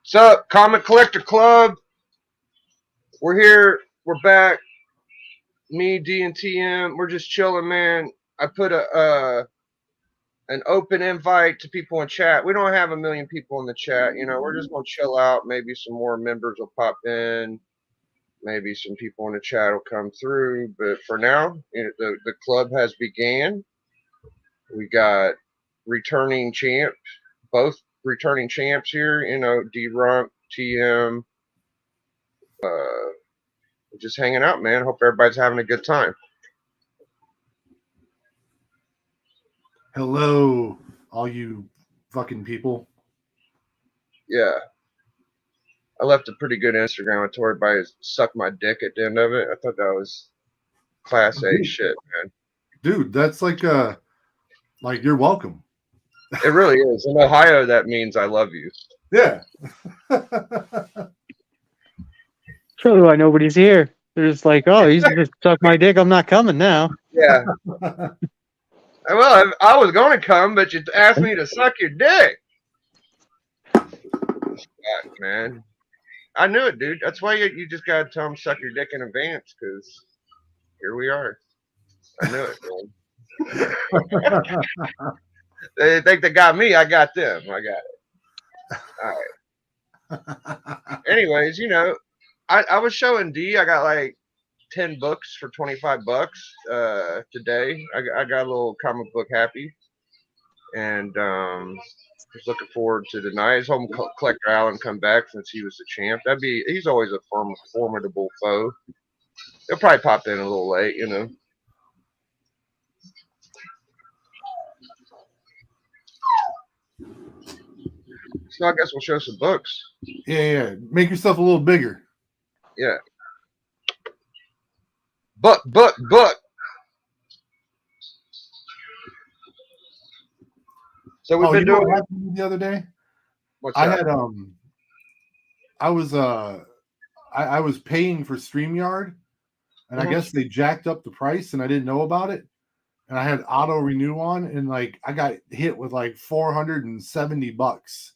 What's up, Comic Collector Club? We're here. We're back. Me, D, and TM. We're just chilling, man. I put an open invite to people in chat. We don't have a million people in the chat. We're just gonna chill out. Maybe some more members will pop in. Maybe some people in the chat will come through. But for now, the club has began. We got returning champs, both returning champs here. D-Rump, TM. Just hanging out, man. Hope everybody's having a good time. Hello, all you fucking people. Yeah. I left a pretty good Instagram with everybody suck my dick at the end of it. I thought that was class A shit, man. Dude, that's like you're welcome. It really is. In Ohio, that means I love you. Yeah. Probably why nobody's here. They're just like, oh, he's just suck my dick. I'm not coming now. Yeah. Well, I was going to come, but you asked me to suck your dick. Fuck, man. I knew it, dude. That's why you just got to tell them suck your dick in advance, because here we are. I knew it, man. They think they got me. I got them. I got it. All right. Anyways, I was showing D. I got like 10 books for $25 today. I got a little comic book happy, and was looking forward to tonight. His home collector Allen come back since he was the champ. He's always a formidable foe. He'll probably pop in a little late, So I guess we'll show some books. Yeah. Make yourself a little bigger. Yeah. Book. So we've been doing what happened the other day? What's that? I was paying for StreamYard, and I guess they jacked up the price, and I didn't know about it. And I had auto renew on, and I got hit with like $470.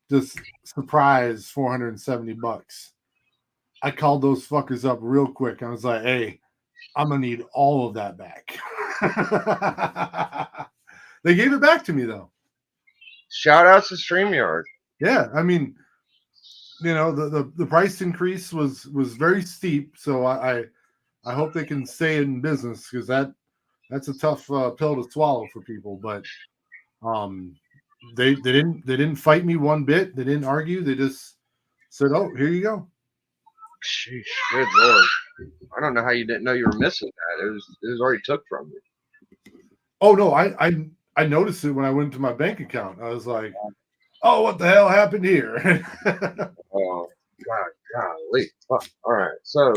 Just surprise, $470. I called those fuckers up real quick. I was like, hey, I'm going to need all of that back. They gave it back to me, though. Shout outs to StreamYard. Yeah, I mean, the price increase was very steep. So I hope they can stay in business, because that's a tough pill to swallow for people. But they didn't fight me one bit. They didn't argue. They just said, "Oh, here you go." Sheesh, good lord! I don't know how you didn't know you were missing that. It was already took from you. Oh no, I noticed it when I went to my bank account. I was like, "Oh, what the hell happened here?" Oh God, golly! All right, so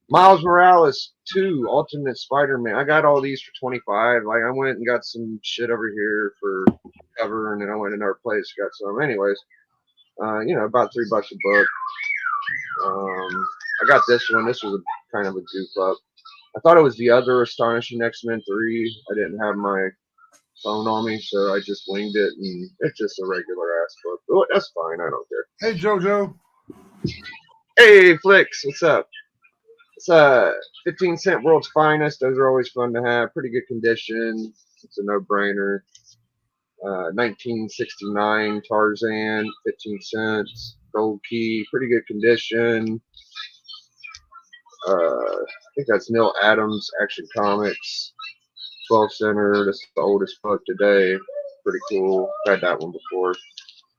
Miles Morales 2 Ultimate Spider-Man. I got all these for $25. Like, I went and got some shit over here for cover, and then I went to another place, got some. Anyways, about $3 a book. I got this one. This was a kind of a goof up. I thought it was the other Astonishing X-Men 3. I didn't have my phone on me, so I just winged it, and it's just a regular ass book. But that's fine. I don't care. Hey, JoJo. Hey, Flicks. What's up? It's 15-cent World's Finest. Those are always fun to have. Pretty good condition. It's a no-brainer. 1969 Tarzan, 15 cents. Gold Key, pretty good condition. I think that's Neil Adams Action Comics. 12 center. That's the oldest book today. Pretty cool. I've had that one before.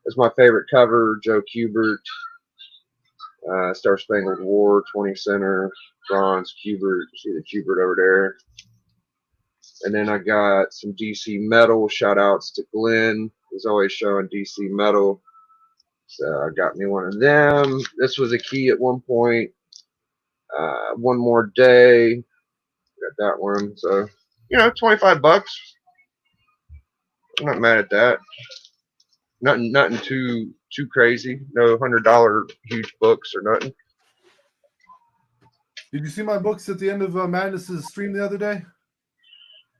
That's my favorite cover. Joe Kubert. Star Spangled War, 20 center. Bronze Kubert. See the Kubert over there. And then I got some DC Metal. Shout outs to Glenn. He's always showing DC Metal. So I got me one of them. This was a key at one point. One More Day. Got that one. So, $25. I'm not mad at that. Nothing too crazy. No $100 huge books or nothing. Did you see my books at the end of Madness's stream the other day?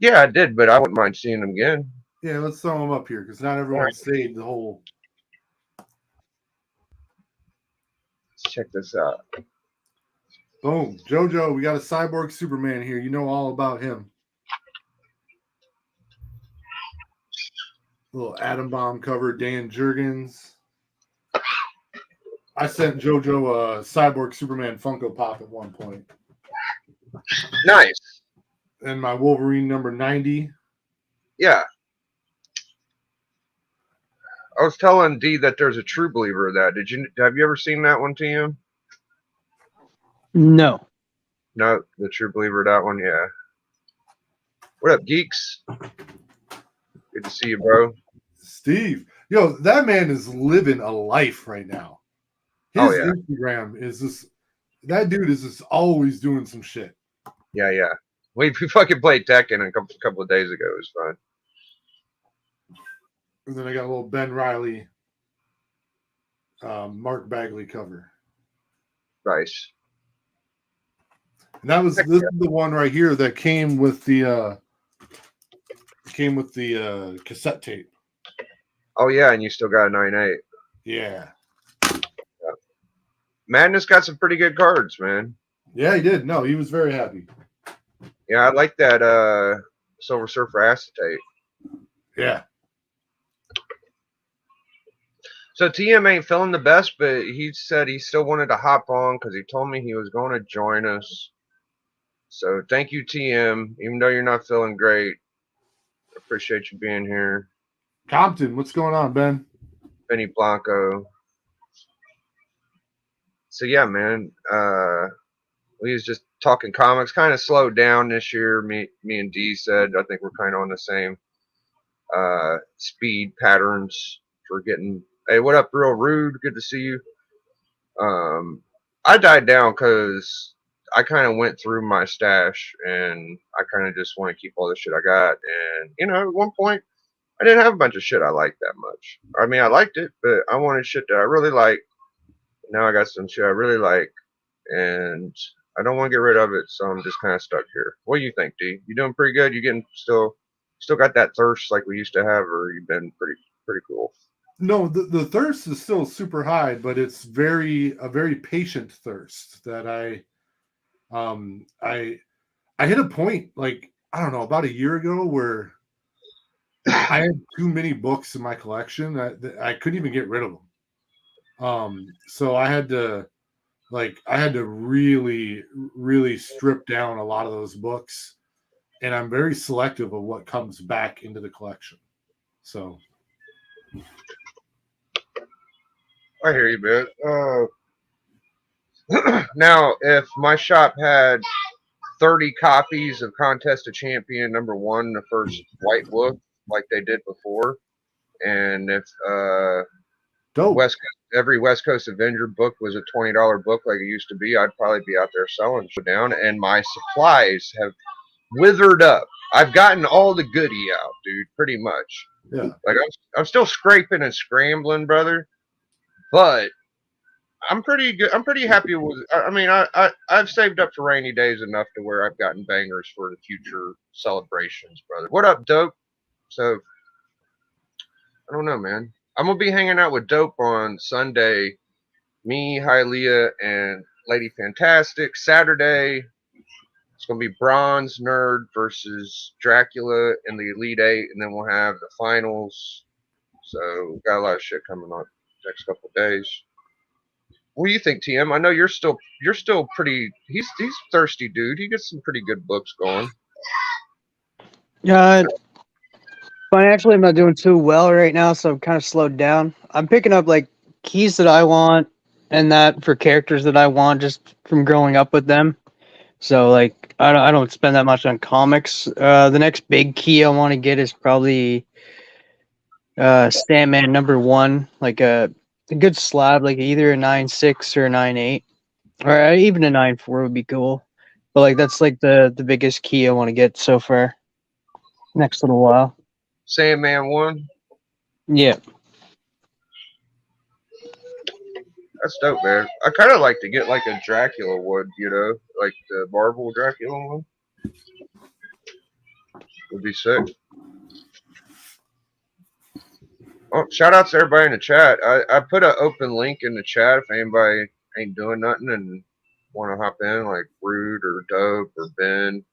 Yeah, I did, but I wouldn't mind seeing them again. Yeah, let's throw them up here, because not everyone stayed the whole. Check this out. Boom. JoJo, we got a cyborg Superman here. You know all about him. Little Atom Bomb cover, Dan Jurgens. I sent JoJo a cyborg Superman Funko Pop at one point. Nice. And my Wolverine number 90. Yeah. I was telling D that there's a True Believer of that. Have you ever seen that one, TM? No. No, the True Believer, that one, yeah. What up, geeks? Good to see you, bro. Steve. Yo, that man is living a life right now. His Oh, yeah. Instagram is just, that dude is just always doing some shit. Yeah, yeah. We fucking played Tekken a couple of days ago. It was fun. And then I got a little Ben Riley, Mark Bagley cover. Nice. And that was this is the one right here that came with the cassette tape. Oh yeah, and you still got a 9.8. Yeah. Madness got some pretty good cards, man. Yeah, he did. No, he was very happy. Yeah, I like that Silver Surfer acetate. Yeah. So TM ain't feeling the best, but he said he still wanted to hop on because he told me he was going to join us. So thank you, TM. Even though you're not feeling great, I appreciate you being here. Compton, what's going on, Ben? Benny Blanco. So yeah, man. We was just talking comics. Kind of slowed down this year. Me and D said I think we're kind of on the same speed patterns for getting. Hey, what up, Real Rude? Good to see you. I died down because I kind of went through my stash and I kind of just want to keep all the shit I got. And, you know, at one point, I didn't have a bunch of shit I liked that much. I mean, I liked it, but I wanted shit that I really like. Now I got some shit I really like, and I don't want to get rid of it, so I'm just kind of stuck here. What do you think, D? You doing pretty good? You getting still got that thirst like we used to have, or you been pretty cool? No, the thirst is still super high, but it's a very patient thirst that I hit a point like I don't know about a year ago where I had too many books in my collection that I couldn't even get rid of them. So I had to really strip down a lot of those books, and I'm very selective of what comes back into the collection. So. I hear you, man. Now, if my shop had 30 copies of Contest of Champion #1, the first white book, like they did before, and if every West Coast Avenger book was a $20 book like it used to be, I'd probably be out there selling shit down, and my supplies have withered up. I've gotten all the goodie out, dude, pretty much. Yeah. Like I'm still scraping and scrambling, brother. But I'm pretty good. I'm pretty happy with. I mean, I've saved up for rainy days enough to where I've gotten bangers for the future celebrations, brother. What up, Dope? So I don't know, man. I'm gonna be hanging out with Dope on Sunday. Me, Hylia, and Lady Fantastic. Saturday, it's gonna be Bronze Nerd versus Dracula in the Elite Eight, and then we'll have the finals. So we've got a lot of shit coming on next couple of days. What do you think, TM? I know you're still pretty. He's thirsty, dude. He gets some pretty good books going. Financially, I'm not doing too well right now, so I'm kind of slowed down. I'm picking up like keys that I want and that for characters that I want just from growing up with them. So like I don't spend that much on comics. The next big key I want to get is probably Sandman #1, like a good slab, like either a 9.6 or a 9.8, or even a 9.4 would be cool. But like that's like the biggest key I want to get so far. Next little while. Sandman 1. Yeah. That's dope, man. I kind of like to get like a Dracula one, you know, like the Marvel Dracula one. Would be sick. Oh, shout out to everybody in the chat. I put an open link in the chat if ain't doing nothing and want to hop in, like Rude or Dope or Ben.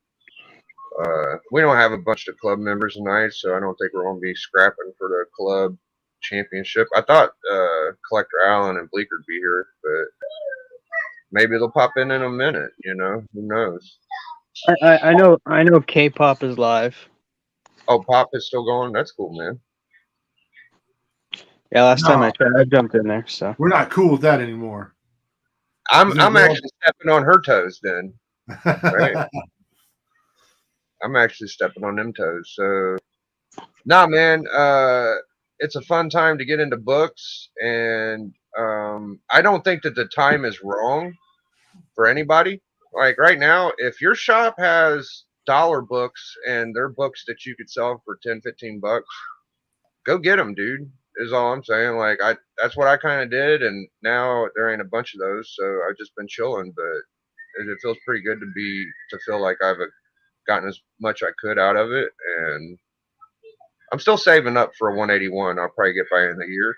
We don't have a bunch of club members tonight, so I don't think we're going to be scrapping for the club championship. I thought Collector Allen and Bleeker would be here, but maybe they'll pop in a minute. You know, who knows? I know K-pop is live. Oh, Pop is still going. That's cool, man. Yeah, last time No. I tried, I jumped in there. So We're not cool with that anymore. I'm Is it actually stepping on her toes then. Right. I'm actually stepping on them toes. So, nah, man. It's a fun time to get into books, and I don't think that the time is wrong for anybody. Like right now, if your shop has dollar books and they're books that you could sell for 10, 15 bucks, go get them, dude. Is all I'm saying. Like that's what I kind of did, and now there ain't a bunch of those, so I've just been chilling. But it feels pretty good to feel like I've gotten as much I could out of it, and I'm still saving up for a 181. I'll probably get by the end of the year,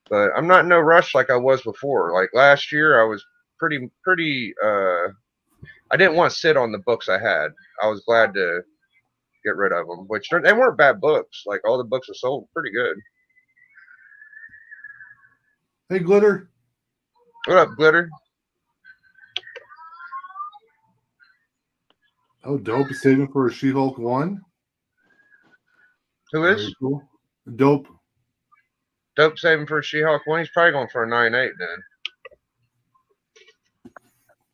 but I'm not in no rush like I was before. Like last year, I was pretty. I didn't want to sit on the books I had. I was glad to get rid of them, which they weren't bad books. Like all the books are sold pretty good. Hey, Glitter. What up, Glitter? Oh, Dope is saving for a She-Hulk 1. Who is? Very cool. Dope. Dope saving for a She-Hulk 1. He's probably going for a 9.8 then.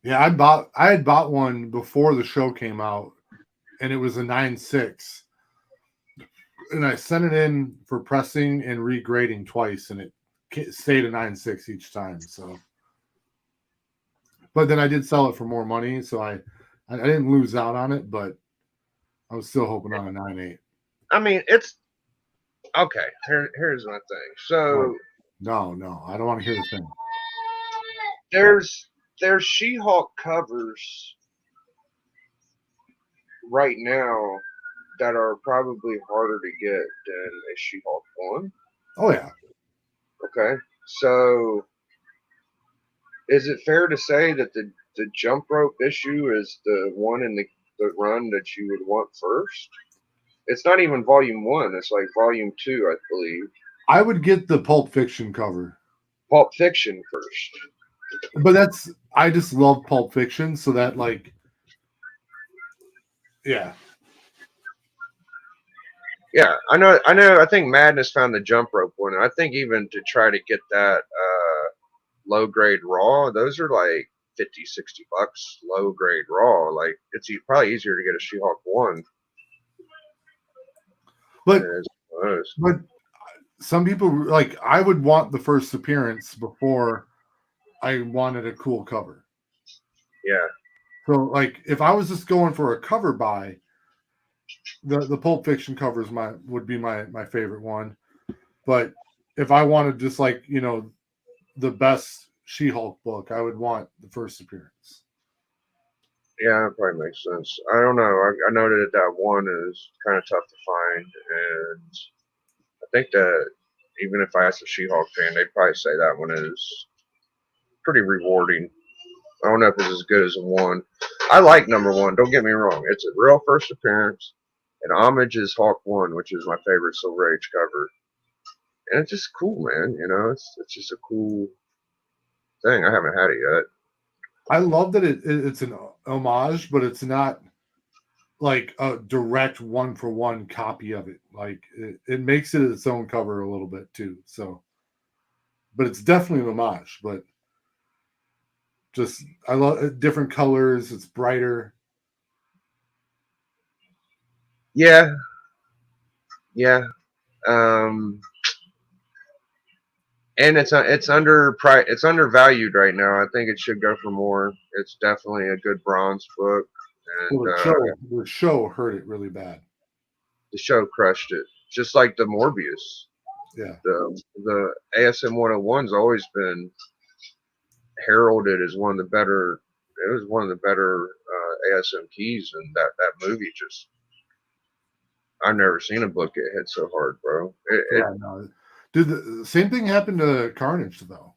Yeah, I had bought one before the show came out, and it was a 9.6. And I sent it in for pressing and regrading twice, and it stayed a 9.6 each time. So, but then I did sell it for more money, so I didn't lose out on it, but I was still hoping on a 9.8. I mean, it's okay. Here's my thing. So no, I don't want to hear the thing. There's She-Hulk covers right now that are probably harder to get than a She-Hulk 1. Oh yeah. Okay, so is it fair to say that the jump rope issue is the one in the run that you would want first? It's not even volume 1. It's like volume 2, I believe. I would get the Pulp Fiction cover. Pulp Fiction first. But I just love Pulp Fiction, so that like, yeah. Yeah, I know. I think Madness found the jump rope one. I think even to try to get that low grade raw, those are like 50, 60 bucks low grade raw. Like it's probably easier to get a She-Hulk 1. But some people, like, I would want the first appearance before I wanted a cool cover. Yeah. So like if I was just going for a cover buy, the Pulp Fiction covers would be my favorite one. But if I wanted just like, you know, the best She-Hulk book, I would want the first appearance. Yeah, that probably makes sense. I don't know. I noted that one is kind of tough to find, and I think that even if I asked a She-Hulk fan, they'd probably say that one is pretty rewarding. I don't know if it's as good as a 1. I like number 1. Don't get me wrong. It's a real first appearance. And homage is Hulk 1, which is my favorite Silver Age cover. And it's just cool, man. You know, it's just a cool thing. I haven't had it yet. I love that it's an homage, but it's not like a direct 1-for-1 copy of it. Like it makes it its own cover a little bit too. So, but it's definitely an homage. But just I love different colors. It's brighter. Yeah. And it's undervalued right now. I think it should go for more. It's definitely a good bronze book, and The show hurt it really bad. The show crushed it, just like the Morbius. Yeah, the ASM 101's always been heralded as one of the better. It was one of the better ASM keys, and that movie just. I've never seen a book get hit so hard, bro. no. Dude, the same thing happened to Carnage, though.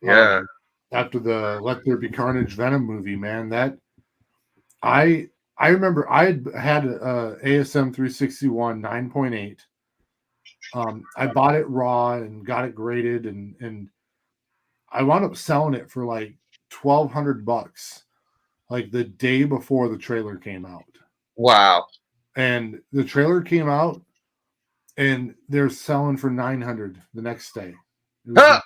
Yeah. after the Let There Be Carnage Venom movie, man. That I remember I had ASM 361 9.8. I bought it raw and got it graded, and I wound up selling it for like $1,200, like the day before the trailer came out. Wow. And the trailer came out, and they're selling for 900 the next day. It was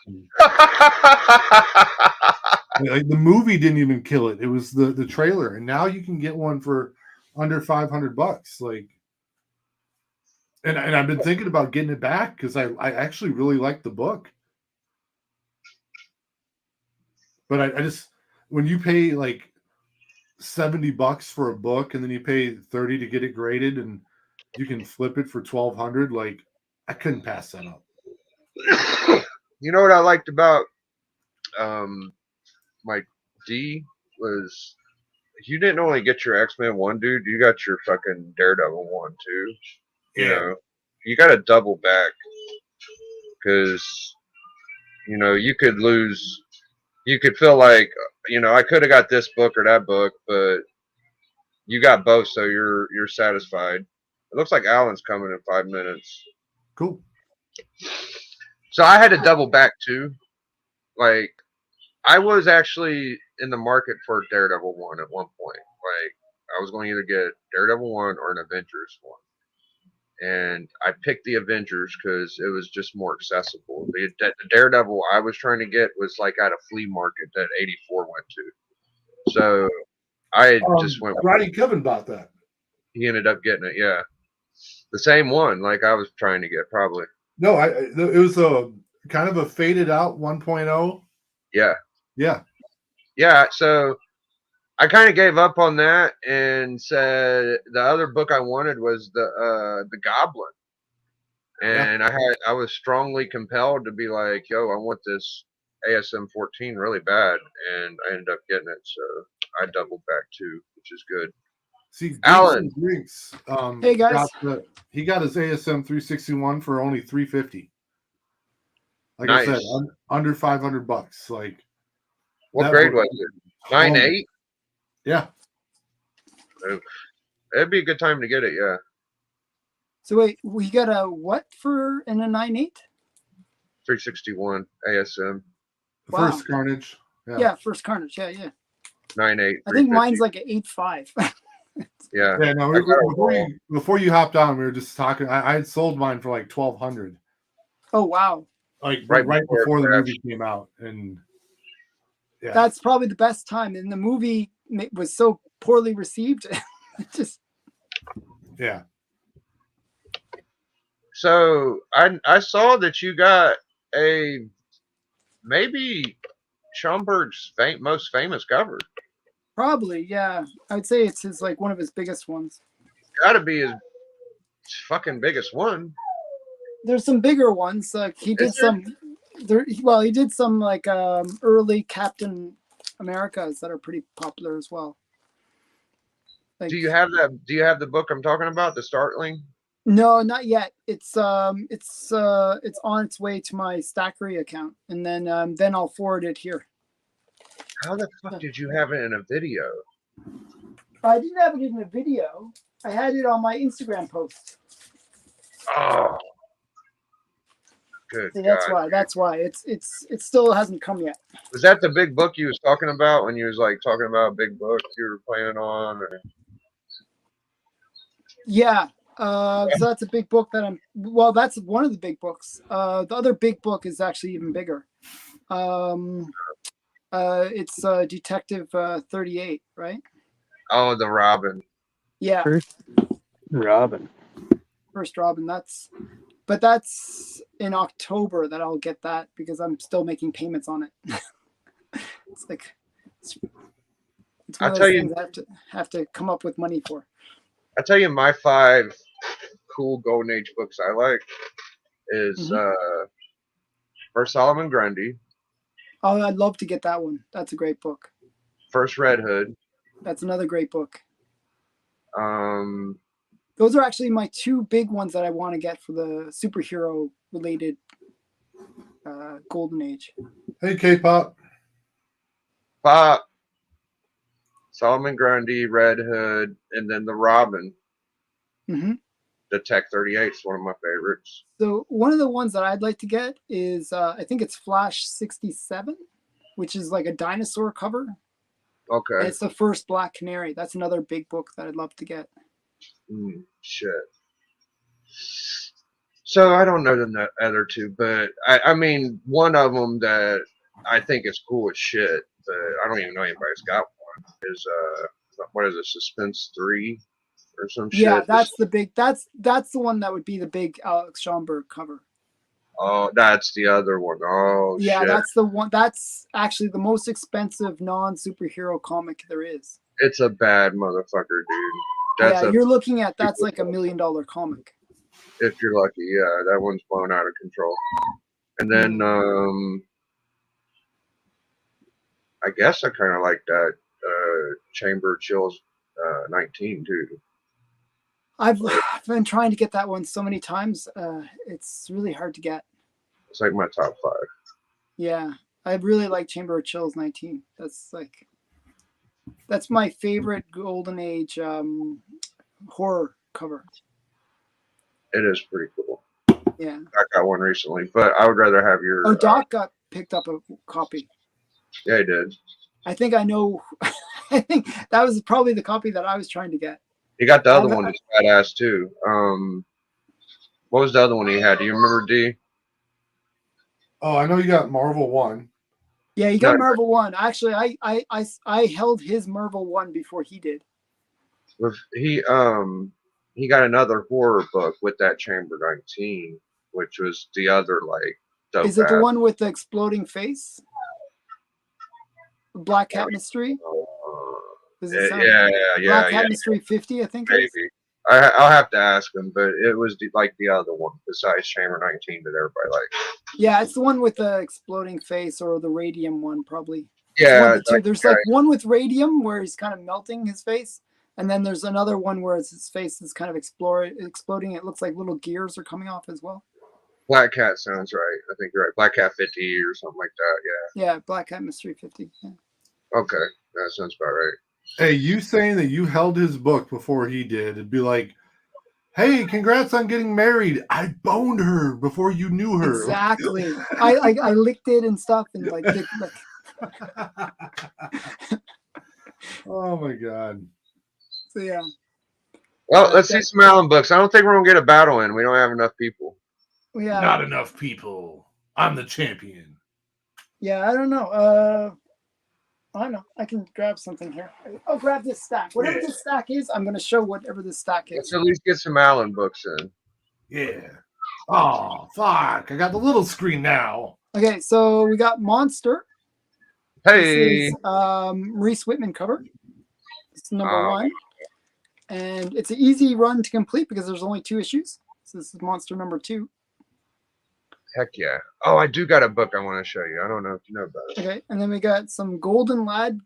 like the movie didn't even kill it. It was the trailer, and now you can get one for under $500. Like, and I've been thinking about getting it back because I actually really like the book. But I just, when you pay like $70 for a book and then you pay 30 to get it graded and you can flip it for 1,200, like I couldn't pass that up. You know what I liked about my D was you didn't only get your X-Men 1, dude, you got your fucking Daredevil 1 too. You know, you got to double back because you know you could lose. You could feel like, you know, I could have got this book or that book, but you got both, so you're satisfied. It looks like Alan's coming in 5 minutes. Cool. So I had to double back too. Like, I was actually in the market for Daredevil 1 at one point. Like, I was going to either get Daredevil 1 or an Avengers 1. And I picked the Avengers because it was just more accessible. The Daredevil I was trying to get was like at a flea market that 84 went to. So I just went. Roddy Kevin bought that. He ended up getting it, yeah. The same one, like I was trying to get, probably. No, it was a kind of a faded out 1.0. Yeah. Yeah. Yeah, so I kind of gave up on that and said the other book I wanted was the Goblin, and I was strongly compelled to be like, yo, I want this ASM 14 really bad, and I ended up getting it, so I doubled back too, which is good. See, Alan, Drinks, hey guys, he got his ASM 361 for only $350. Like nice. I said, under $500. Like, what grade was it? 9.8. Yeah. It'd be a good time to get it, yeah. So wait, we got a what for in a 9.8? 361 ASM. Wow. First Carnage. Yeah, first Carnage. Yeah. 9.8. I think mine's like an 8.5. Yeah. Yeah, no, before you hopped on, we were just talking. I had sold mine for like 1,200. Oh wow. Like right before the movie came out. And yeah. That's probably the best time. And the movie was so poorly received. Just yeah. So I saw that you got a maybe Schomburg's most famous cover. probably, yeah. I would say it's his like one of his biggest ones. Got to be his fucking biggest one. There's some bigger ones. Like he did some. He did some like early Captain Americas that are pretty popular as well. Like, Do you have that? Do you have the book I'm talking about, The Startling? No, not yet. It's on its way to my Stackery account, and then I'll forward it here. How the fuck did you have it in a video? I didn't have it in a video. I had it on my Instagram post. Oh, good. See, God. that's why. It still hasn't come yet. Was that the big book you was talking about when you was like talking about a big book you were planning on? Or? Yeah. So that's a big book that that's one of the big books. The other big book is actually even bigger. It's Detective 38, right? Oh, the Robin. Yeah. First Robin. That's in October that I'll get that because I'm still making payments on it. It's like it's one of those things I have to come up with money for. I'll tell you my 5 cool Golden Age books I like is First Solomon Grundy. Oh, I'd love to get that one. That's a great book. First Red Hood. That's another great book. Um, Those are actually my 2 big ones that I want to get for the superhero related Golden Age. Hey, K-pop. Pop, Solomon Grundy, Red Hood, and then the Robin. Hmm. The Tech 38 is one of my favorites. So one of the ones that I'd like to get is I think it's Flash 67, which is like a dinosaur cover. And Okay. it's the first Black Canary. That's another big book that I'd love to get. Shit. So I don't know the other two, but I mean, one of them that I think is cool as shit, but I don't even know anybody's got one, is what is it, Suspense 3 or some Yeah, shit? that's the big. That's the one that would be the big Alex Schomburg cover. Oh, that's the other one. Oh, Yeah, shit. that's the one. That's actually the most expensive non-superhero comic there is. It's a bad motherfucker, dude. That's Yeah, a you're looking at that's like $1 million comic. if you're lucky. Yeah, that one's blown out of control. And then I guess I kind of like that Chamber Chills 19 too. I've been trying to get that one so many times. It's really hard to get. It's like my top 5. Yeah, I really like Chamber of Chills 19. That's my favorite Golden Age horror cover. It is pretty cool. Yeah. I got one recently, but I would rather have your. Oh, Doc got picked up a copy. Yeah, he did. I think I know. I think that was probably the copy that I was trying to get. He got the other one that's badass too. What was the other one he had? Do you remember, D? Oh, I know you got Marvel 1. Yeah, he got Marvel 1. Actually, I held his Marvel 1 before he did. He got another horror book with that Chamber 19, which was the other like dope. Is it the one with the exploding face? Black Cat Mystery? Yeah. Black Cat Mystery 50, I think. Maybe. I'll have to ask him, but it was like the other one besides Chamber 19 that everybody liked. Yeah, it's the one with the exploding face, or the radium one, probably. Yeah. There's like one with radium where he's kind of melting his face, and then there's another one where his face is kind of exploding. It looks like little gears are coming off as well. Black Cat sounds right. I think you're right. Black Cat 50 or something like that. Yeah. Yeah, Black Cat Mystery 50. Yeah. Okay, that sounds about right. Hey, you saying that you held his book before he did, it'd be like, hey, congrats on getting married. I boned her before you knew her. Exactly. I licked it and stuff, and like. Oh my god. So yeah. Well, let's see some Allen books. I don't think we're gonna get a battle in. We don't have enough people. Yeah. Not enough people. I'm the champion. Yeah, I don't know. I don't know. I can grab something here. I'll grab this stack. Whatever this stack is, I'm going to show whatever this stack is. Let's at least get some Allen books in. Yeah. Oh, fuck. I got the little screen now. Okay, so we got Monster. Hey. This is Maurice Whitman cover. It's number 1. And it's an easy run to complete because there's only 2 issues. So this is Monster number 2. Heck yeah. Oh, I do got a book I want to show you. I don't know if you know about it. Okay, and then we got some Golden Lad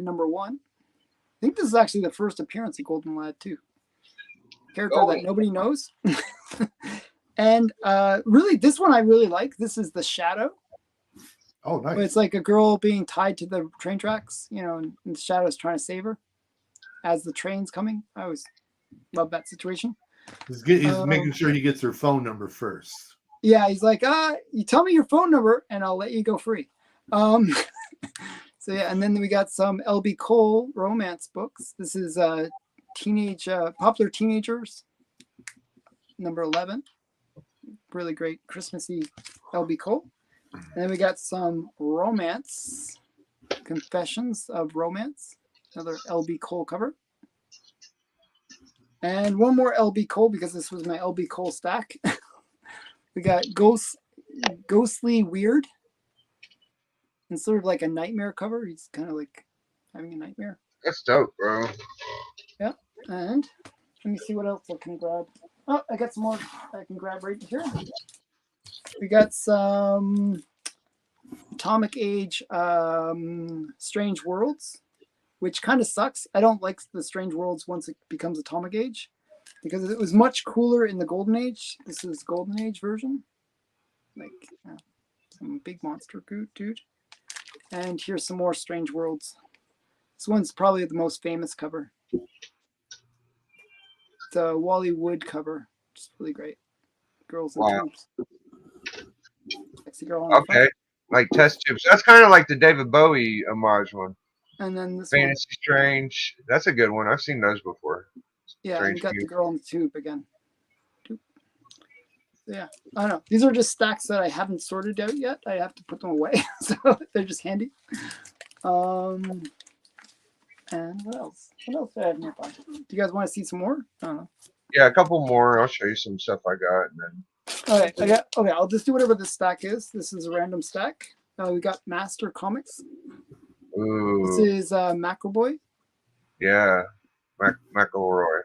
number 1. I think this is actually the first appearance of Golden Lad too. Character that nobody knows. And really, this one I really like. This is The Shadow. Oh, nice. It's like a girl being tied to the train tracks, and the Shadow is trying to save her as the train's coming. I always love that situation. He's making sure he gets her phone number first. Yeah, he's like, you tell me your phone number and I'll let you go free. So yeah, and then we got some L.B. Cole romance books. This is Popular Teenagers, number 11. Really great Christmassy L.B. Cole. And then we got some romance, Confessions of Romance, another L.B. Cole cover. And one more L.B. Cole because this was my L.B. Cole stack. We got Ghostly Weird. It's sort of like a nightmare cover. He's kind of like having a nightmare. That's dope, bro. Yeah. And let me see what else I can grab. Oh, I got some more I can grab right here. We got some Atomic Age Strange Worlds, which kind of sucks. I don't like the Strange Worlds once it becomes Atomic Age, because it was much cooler in the Golden Age. This is Golden Age version. Like some big monster dude. And here's some more Strange Worlds. This one's probably the most famous cover. It's a Wally Wood cover. It's really great. Girls in Wow. tubes. Sexy girl on the front. Okay. Like test tubes. That's kind of like the David Bowie homage one. And then this one. Fantasy Strange. That's a good one. I've seen those before. Yeah, and Strange you got the Cube. girl in the tube again. Yeah, I don't know. These are just stacks that I haven't sorted out yet. I have to put them away, so they're just handy. And what else? What else do I have nearby? Do you guys want to see some more? I don't know. Yeah, a couple more. I'll show you some stuff I got, and then Okay. I'll just do whatever this stack is. This is a random stack. We got Master Comics. This ooh, is McElroy. yeah, McElroy.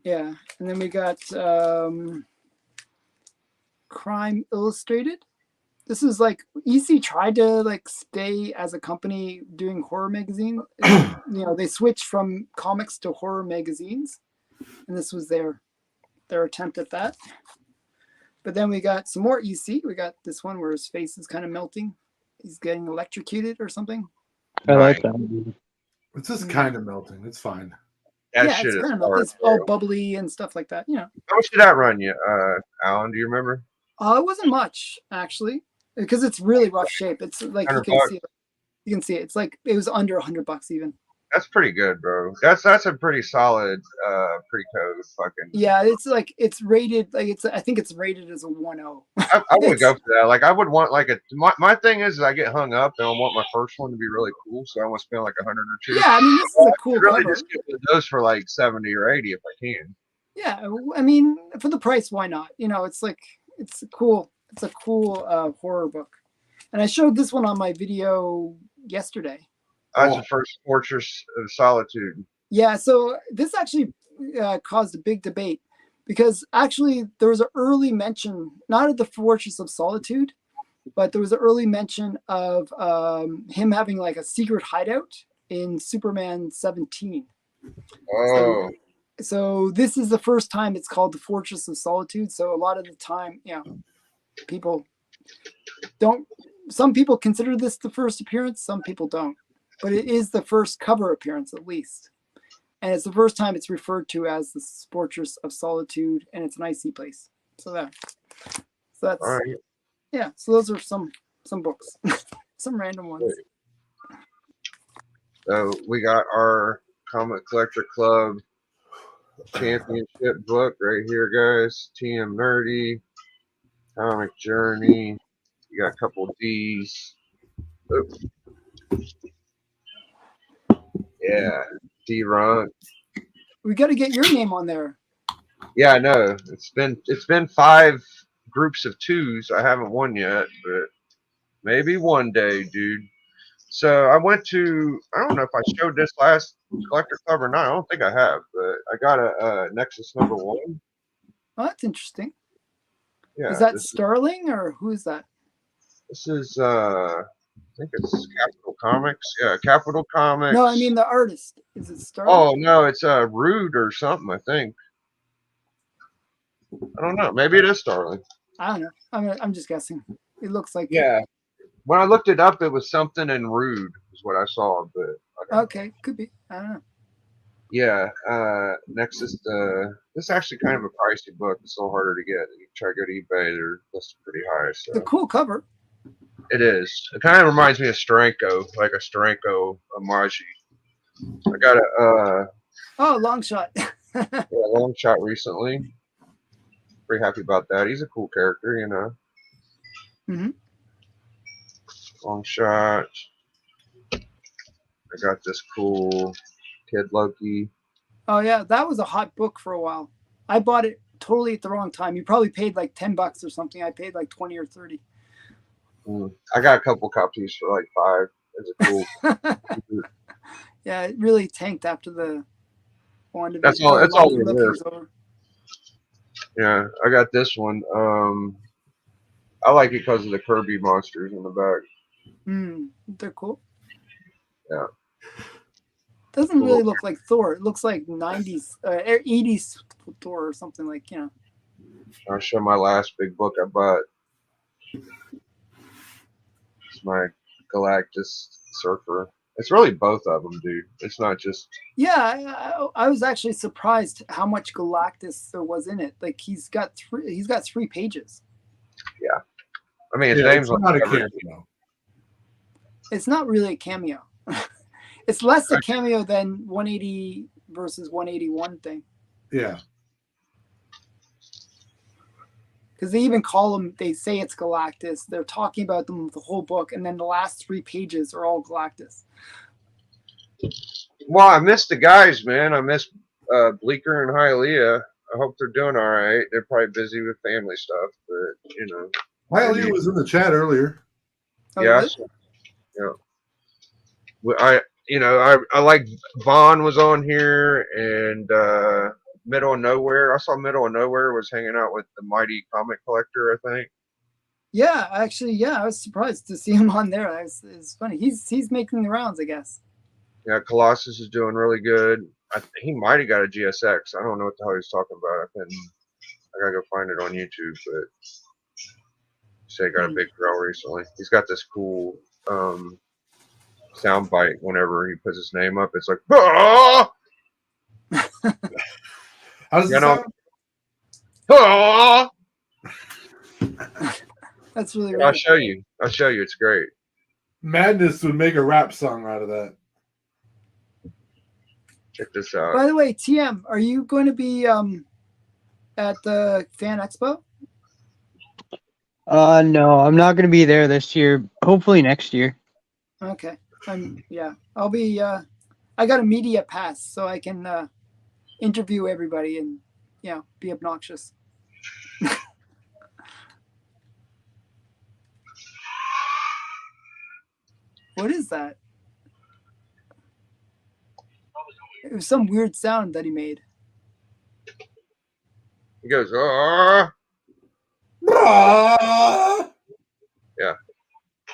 Yeah, and then we got Crime Illustrated. This is like EC tried to like stay as a company doing horror magazine. They switched from comics to horror magazines, and this was their attempt at that. But then we got some more EC. We got this one where his face is kind of melting. He's getting electrocuted or something. I like that. It's just kind of melting. It's fine. That yeah, shit it's is kind of hard, it's all bro. bubbly and stuff like that. How much did that run you, Alan? Do you remember? It wasn't much actually, because it's really rough shape. It's like you can see it. You can see it. It's like it was under $100 even. That's pretty good, bro. That's a pretty solid pre-code fucking. Yeah, it's rated like I think it's rated as a 1.0. I would go for that. Like I would want like my thing is I get hung up and I want my first one to be really cool, so I want to spend like 100 or 2. Yeah, I mean this is a cool I'd really cover. just get those for like 70 or 80 if I can. Yeah, I mean for the price, why not? It's like it's a cool horror book, and I showed this one on my video yesterday. That's the first Fortress of Solitude. Yeah, so this actually caused a big debate because actually there was an early mention, not of the Fortress of Solitude, but there was an early mention of him having like a secret hideout in Superman 17. Oh. So this is the first time it's called the Fortress of Solitude. So a lot of the time, people don't. Some people consider this the first appearance. Some people don't. But it is the first cover appearance, at least. And it's the first time it's referred to as the Fortress of Solitude, and it's an icy place. So that's All right. yeah. So those are some books, some random ones. So we got our Comic Collector Club championship book right here, guys. TM Nerdy, Comic Journey. You got a couple of D's. Oops. Yeah, D-Run. We got to get your name on there. Yeah, I know. It's been 5 groups of 2s. I haven't won yet, but maybe one day, dude. So I went to, I don't know if I showed this last Collector Club or not. I don't think I have, but I got a Nexus #1. Oh, that's interesting. Yeah, Is that Starling or who is that? This is I think it's Capital Comics. Yeah, Capital Comics. No, I mean the artist. Is it Starling? Oh no, it's Rude or something. I think. I don't know. Maybe it is Starling. I don't know. I'm just guessing. It looks like. Yeah. When I looked it up, it was something in Rude is what I saw. But I don't Okay, could be. I don't know. Yeah. Nexus. This is actually kind of a pricey book. It's a little harder to get. You try to go to eBay, they're listed pretty high. So. The cool cover. It is. It kind of reminds me of Steranko, like a Steranko Amaji. I got a long shot. a long shot recently. Pretty happy about that. He's a cool character, Mm-hmm. Long shot. I got this cool Kid Loki. Oh yeah, that was a hot book for a while. I bought it totally at the wrong time. You probably paid like $10 or something. I paid like 20 or 30. I got a couple copies for like 5. It's a cool. Yeah, it really tanked after the WandaVision. That's all it is. Over. Yeah, I got this one. I like it because of the Kirby monsters in the back. They're cool. Yeah. Doesn't really look like Thor. It looks like 90s, 80s Thor or something like, I'll show my last big book I bought. It's my Galactus Surfer. It's really both of them, dude. It's not just. Yeah, I was actually surprised how much Galactus there was in it. Like he's got 3 pages. I mean, his Yeah, name's it's not a covered. cameo. It's not really a cameo. It's less a cameo than 180 versus 181 thing. Yeah. Because they even call him, they say it's Galactus. They're talking about them the whole book, and then the last 3 pages are all Galactus. Well, I missed the guys, man. I missed Bleecker and Hylia. I hope they're doing all right. They're probably busy with family stuff, but you know. Wiley was in the chat earlier. Oh, Yeah. really? Yeah. I like Vaughn was on here, and Middle of Nowhere. I saw Middle of Nowhere was hanging out with the Mighty Comic Collector, I think. Yeah, actually, yeah, I was surprised to see him on there. It's funny. He's making the rounds, I guess. Yeah, Colossus is doing really good. He might have got a GSX. I don't know what the hell he's talking about. I gotta go find it on YouTube, but say he got a big girl recently. He's got this cool sound bite whenever he puts his name up. It's like, ah! How does it sound? Ah! That's really I'll right. show you. It's great. Madness would make a rap song out of that. Check this out. By the way, TM, are you going to be at the Fan Expo? No, I'm not gonna be there this year. Hopefully next year. Okay. I'll be I got a media pass so I can interview everybody and be obnoxious. What is that? It was some weird sound that he made. He goes, ah. Ah! Yeah. I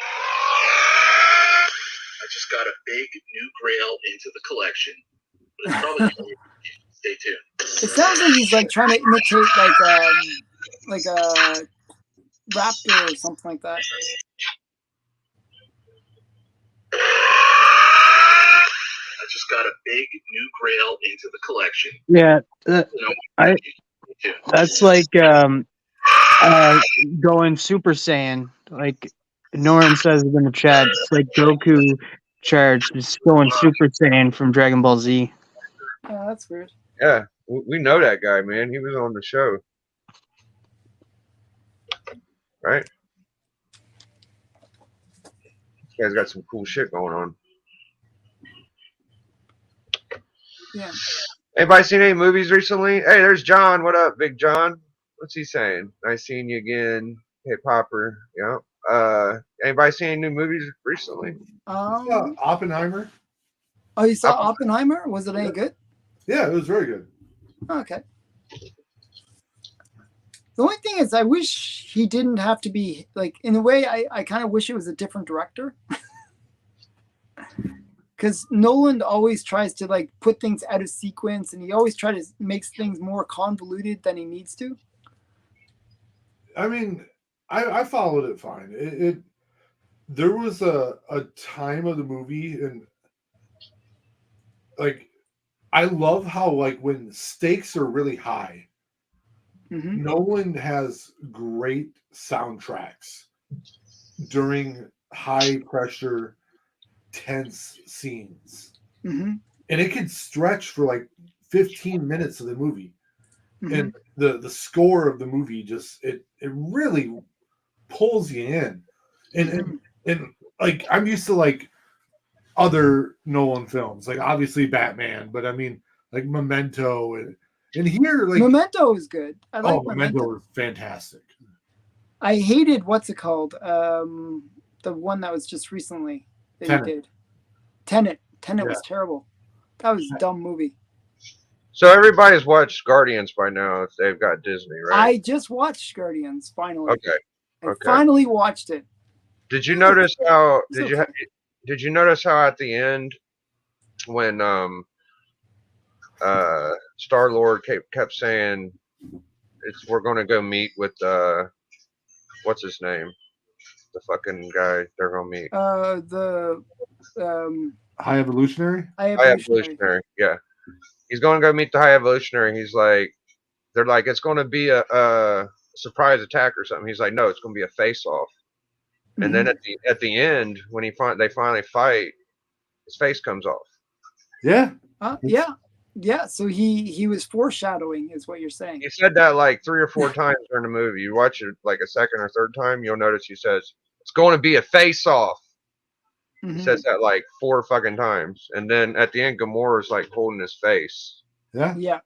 just got a big new grail into the collection. But it's probably stay tuned. It sounds like he's like trying to imitate like a raptor or something like that. I just got a big new grail into the collection. Yeah, Stay tuned. that's like going Super Saiyan. Like Norin says in the chat, it's like Goku charged, just going Super Saiyan from Dragon Ball Z. Oh, that's weird. Yeah, we know that guy, man. He was on the show. Right? This guy's got some cool shit going on. Yeah. Anybody seen any movies recently? Hey, there's John. What up, Big John? What's he saying? Nice seeing you again. Hey, Popper. Yeah. Anybody seen any new movies recently? Oppenheimer. Oh, you saw Oppenheimer? Was it any good? Yeah, it was very good. Okay. The only thing is, I wish he didn't have to be like. In a way, I kind of wish it was a different director. Because Nolan always tries to like put things out of sequence, and he always tries to makes things more convoluted than he needs to. I mean, I followed it fine. There was a time of the movie, and like I love how like when stakes are really high, Nolan has great soundtracks during high pressure, tense scenes, and it could stretch for like 15 minutes of the movie, and the score of the movie just it really pulls you in, and like I'm used to like other Nolan films, like obviously Batman, but I mean like Memento and here like Memento is good. I like Memento is fantastic. I hated what's it called? The one that was just recently that Tenet. he did. Tenet was terrible. That was a dumb movie. So everybody's watched Guardians by now if they've got Disney, right? I just watched Guardians finally. Okay. I finally watched it. Did you notice how? Did you notice how at the end when Star-Lord kept saying we're going to go meet with what's his name? The fucking guy they're gonna meet. The High Evolutionary. I High evolutionary. Evolutionary. Yeah, he's going to go meet the High Evolutionary. He's like, they're like, it's going to be a surprise attack or something. He's like, no, it's going to be a face off. And then at the end, when they finally fight, his face comes off. Yeah. Yeah. So he was foreshadowing, is what you're saying. He said that like 3 or 4 times during the movie. You watch it like a second or third time, you'll notice he says it's going to be a face off. He says that like 4 fucking times, and then at the end, Gamora's like holding his face. Yeah. Yeah.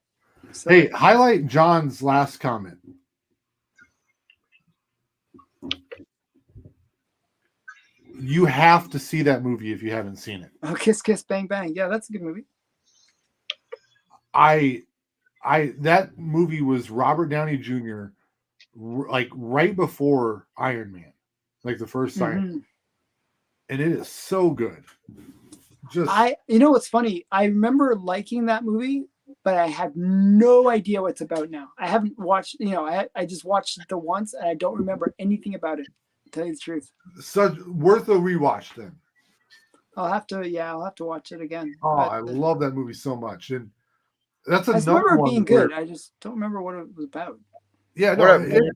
So, Hey, highlight John's last comment. You have to see that movie if you haven't seen it. oh, Kiss Kiss Bang Bang. Yeah, that's a good movie. That movie was Robert Downey Jr. Like right before Iron Man, like the first Iron Man. And it is so good. You know what's funny? I remember liking that movie, but I have no idea what it's about now. I haven't watched, I just watched it once and I don't remember anything about it, to tell you the truth. Such worth a rewatch then. I'll have to watch it again. Oh, I love that movie so much. And that's I another remember one being good. I just don't remember what it was about. Yeah, no,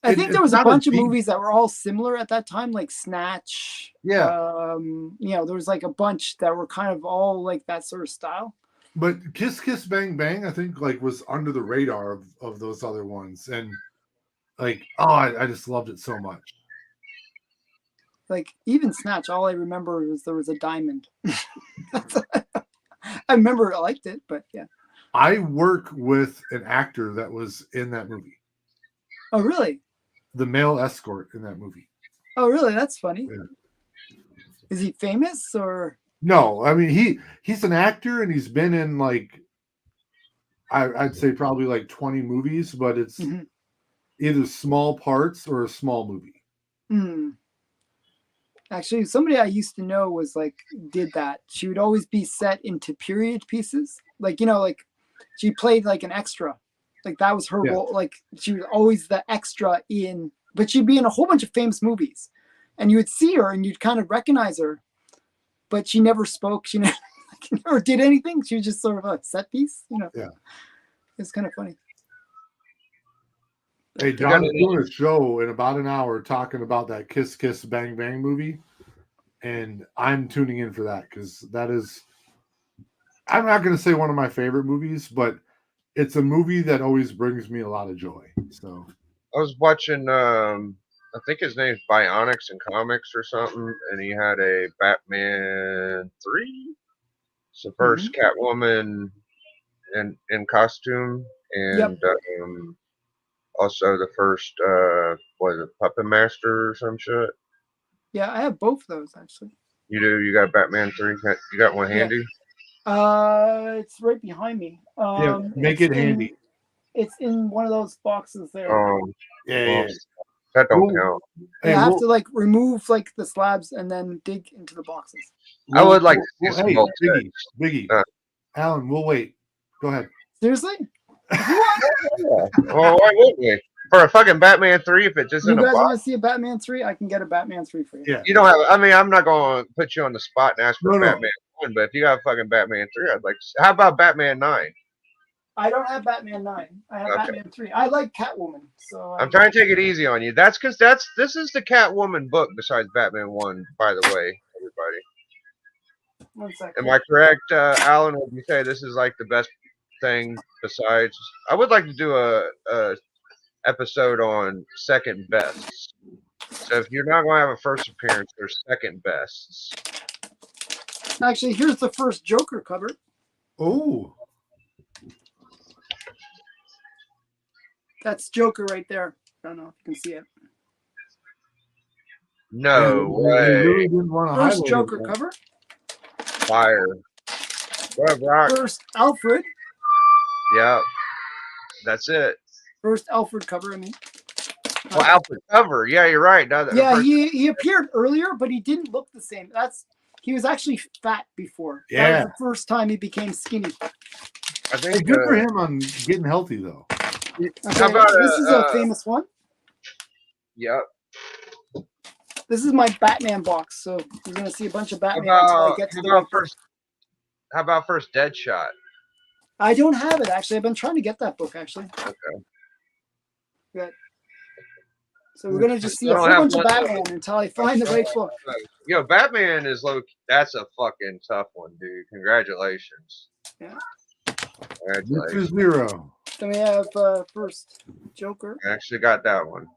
I think there was a not bunch of deep. movies that were all similar at that time, like Snatch. Yeah. There was like a bunch that were kind of all like that sort of style. But Kiss Kiss Bang Bang, I think like was under the radar of those other ones. And like, I just loved it so much. Like even Snatch, all I remember was there was a diamond. I remember I liked it, but yeah. I work with an actor that was in that movie. Oh, really? The male escort in that movie. Oh, really? That's funny. Yeah. Is he famous or? No, I mean he's an actor and he's been in like I'd say probably like 20 movies, but it's either small parts or a small movie. Actually, somebody I used to know was like did that. She would always be set into period pieces, like she played like an extra. Like that was her role. Like she was always the extra in, but she'd be in a whole bunch of famous movies, and you would see her and you'd kind of recognize her, but she never spoke. She never did anything. She was just sort of a set piece, Yeah, it's kind of funny. Hey, John's doing a show in about an hour talking about that Kiss Kiss Bang Bang movie, and I'm tuning in for that because that is. I'm not going to say one of my favorite movies, but it's a movie that always brings me a lot of joy. So I was watching, I think his name's Bionics in Comics or something, and he had a Batman 3. It's the first Catwoman in costume, and also the first, Puppet Master or some shit. Yeah, I have both of those actually. You do? You got Batman 3? You got one handy? It's right behind me. Make it handy. It's in one of those boxes there. Yeah. That don't count. I have to like remove like the slabs and then dig into the boxes. I would like to see some Biggie. Alan, we'll wait. Go ahead. Seriously? Well, why wouldn't we? For a fucking Batman 3, if it's just You in a guys box. want to see a Batman 3? I can get a Batman 3 for you. Yeah. You don't have. I mean, I'm not going to put you on the spot and ask for Batman 1, but if you got a fucking Batman 3, I'd like to see. How about Batman 9? I don't have Batman 9. I have Batman 3. I like Catwoman, so I'm trying to take it easy on you. That's because this is the Catwoman book besides Batman 1, by the way, everybody. 1 second. Am I correct, Alan? Would you say this is like the best thing besides? I would like to do a episode on second bests. So if you're not going to have a first appearance, there's second bests. Actually, here's the first Joker cover. Oh. That's Joker right there. I don't know if you can see it. No way. Really didn't want to First highlight Joker it. cover. Fire. What up, Rock? First Alfred. Yeah. That's it. First Alfred cover, I mean. Well, Alfred cover. Yeah, you're right. Yeah, he appeared earlier, but he didn't look the same. He was actually fat before. Yeah. That was the first time he became skinny. I think Good for him on getting healthy, though. Okay, How about this is a famous one. Yep. This is my Batman box, so you're gonna see a bunch of How Batman until I about, get to how the about right book. first? How about first Deadshot? I don't have it actually. I've been trying to get that book actually. Okay. Good. So we're gonna just see I a don't whole have bunch of one. Batman until I find the right book. Yo, Batman is low. That's a fucking tough one, dude. Congratulations. Yeah. Congratulations. Mr. Zero. Then we have first Joker. I actually got that one.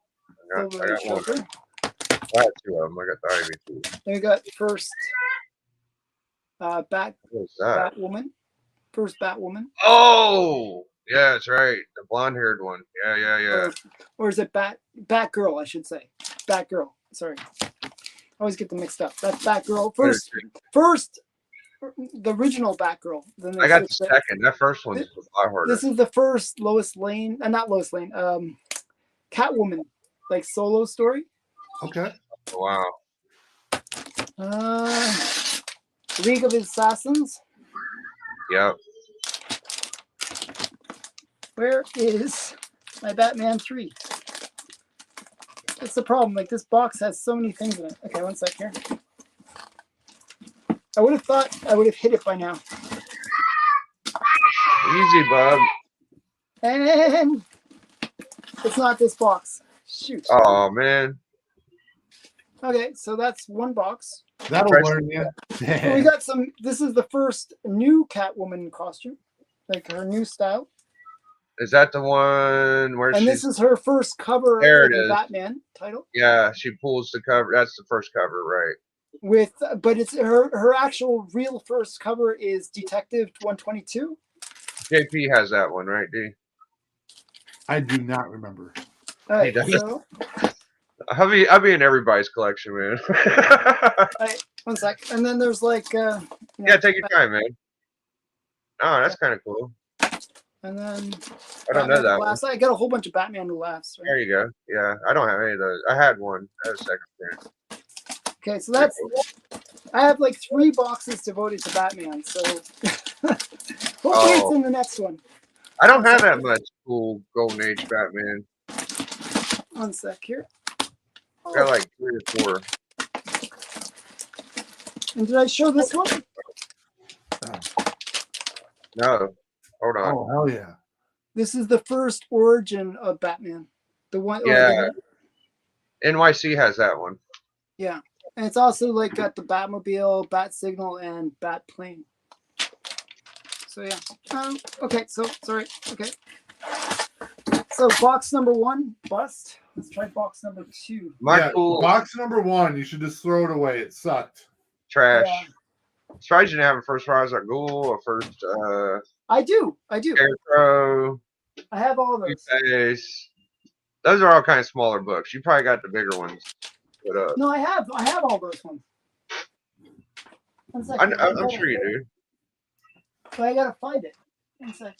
I got Silver one. Joker. I got two of them. I got the Ivy too. Then we got first What's that? Batwoman. First Batwoman. Oh, yeah, that's right. The blonde-haired one. Yeah. Or is it Batgirl, I should say. Batgirl. Sorry. I always get them mixed up. That's Batgirl. First the original Batgirl. Then I got the there's second. That first one's a lot harder. This is the first Lois Lane, not Lois Lane, Catwoman, like solo story. Okay. Wow. League of Assassins. Yep. Where is my Batman 3? That's the problem. Like, this box has so many things in it. Okay, one sec here. I would have thought I would have hit it by now. Easy, bub. And it's not this box. Shoot. Oh, man. Okay, so that's one box. That'll learn you. So we got some. This is the first new Catwoman costume, like her new style. Is that the one where And she's... this is her first cover There of it the is. Batman title. Yeah, she pulls the cover. That's the first cover, right? But it's her actual real first cover is Detective 122. JP has that one, right, D? I do not remember. All right, does. so I'll be in everybody's collection, man. one sec. And then there's like Yeah, take your time, man. Oh, that's kind of cool. And then I don't know that one. I got a whole bunch of Batman Who Laughs. Right? There you go. Yeah, I don't have any of those. I had one. I had a second print. Okay, so that's I have like 3 boxes devoted to Batman. So hopefully it's in the next one. I don't have that much cool Golden Age Batman. One sec here. I got like 3 or 4. And did I show this one? No. Hold on. Oh, hell yeah. This is the first origin of Batman. The one. Yeah. NYC has that one. Yeah. And it's also like got the Batmobile, Bat Signal, and Bat Plane. So yeah. Okay. So sorry. Okay. So box number 1 bust. Let's try box number 2. My cool box number 1, you should just throw it away. It sucked. trash. Yeah. Surprised you didn't have a first Rise of Ghoul, a first I do. Scarecrow, I have all those. Two-Face. Those are all kind of smaller books. You probably got the bigger ones put up. No, I have all those ones. One second. I'm sure you do. But I gotta find it. One second.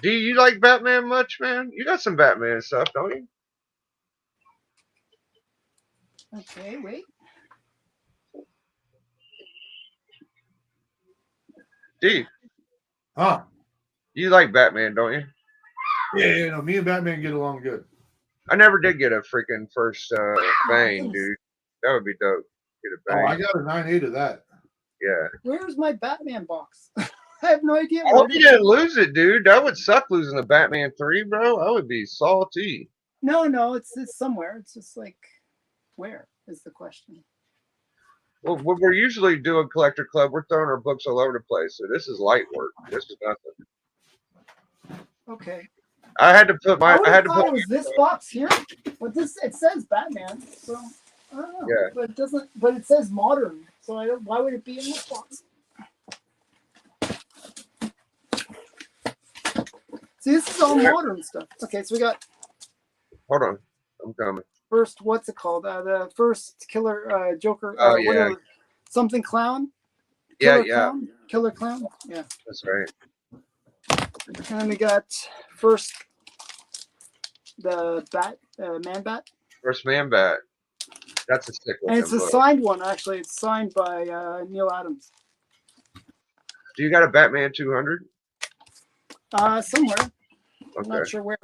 Do you like Batman much, man? You got some Batman stuff, don't you? Okay, wait. D, Huh. you like Batman, don't you? Yeah, no, me and Batman get along good. I never did get a freaking first Bane, dude. That would be dope. Get a Oh, Bane. I got a 9.8 of that. Yeah. Where's my Batman box? I have no idea. I hope you didn't lose it, dude. That would suck losing the Batman 3, bro. I would be salty. No, it's somewhere. It's just like, where is the question? Well, when we're usually doing collector club, we're throwing our books all over the place. So this is light work. This is nothing. Okay. I had to put my. I had to thought put. it was this box here, but it says Batman, so I don't know. Yeah. But it doesn't. But it says modern, so I don't. Why would it be in this box? See, this is all modern stuff. Okay, so we got Hold on, I'm coming. first. What's it called? The first Killer Joker. Oh, yeah. Whatever. Something Clown. Yeah, Clown? Killer Clown. Yeah. That's right. And then we got first the Man Bat. First Man Bat. That's a sick one. And it's a signed one, actually. It's signed by Neil Adams. Do you got a Batman 200? Somewhere. I'm Okay. not sure where.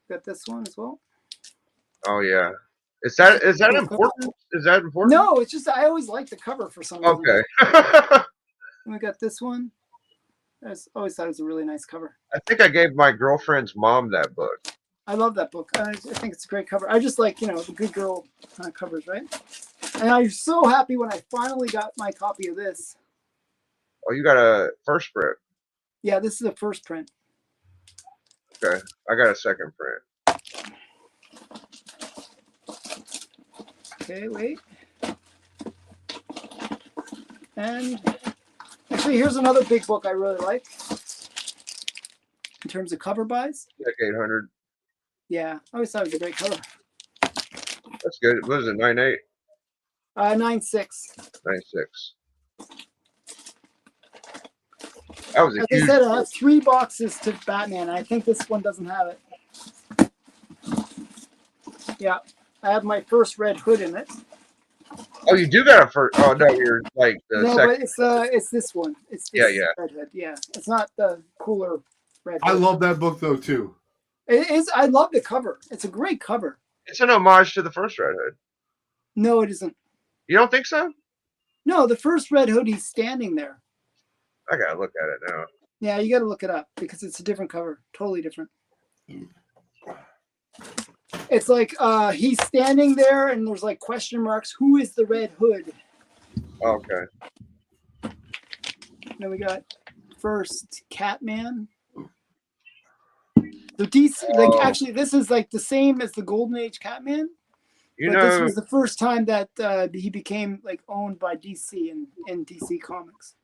Got this one as well. Oh yeah. Is that important? Is that important? No, it's just I always like the cover for some reason. Okay. And we got this one. I always thought it was a really nice cover. I think I gave my girlfriend's mom that book. I love that book. I think it's a great cover. I just like, the good girl kind of covers, right? And I'm so happy when I finally got my copy of this. Oh, you got a first print. Yeah, this is a first print. Okay. I got a second print. Okay, wait. And actually, here's another big book I really like in terms of cover buys. Like 800. Yeah, I always thought it was a great cover. That's good. What is it? 9.8? 9.6. 9.6. That was a Like I huge. said, it has 3 boxes to Batman. I think this one doesn't have it. Yeah, I have my first Red Hood in it. Oh, you do got a first. Oh no, you're like the No, second. but it's this one. It's this Yeah. Red Hood. Yeah, it's not the cooler Red I Hood. love that book though too. It is. I love the cover. It's a great cover. It's an homage to the first Red Hood. No, it isn't. You don't think so? No, the first Red Hood, he's standing there. I gotta look at it now. Yeah, you got to look it up because it's a different cover, totally different. It's like he's standing there, and there's like question marks. Who is the Red Hood? Okay. Then we got first Catman. The DC, like actually, this is like the same as the Golden Age Catman. You But this know, was the first time that he became like owned by DC in DC Comics.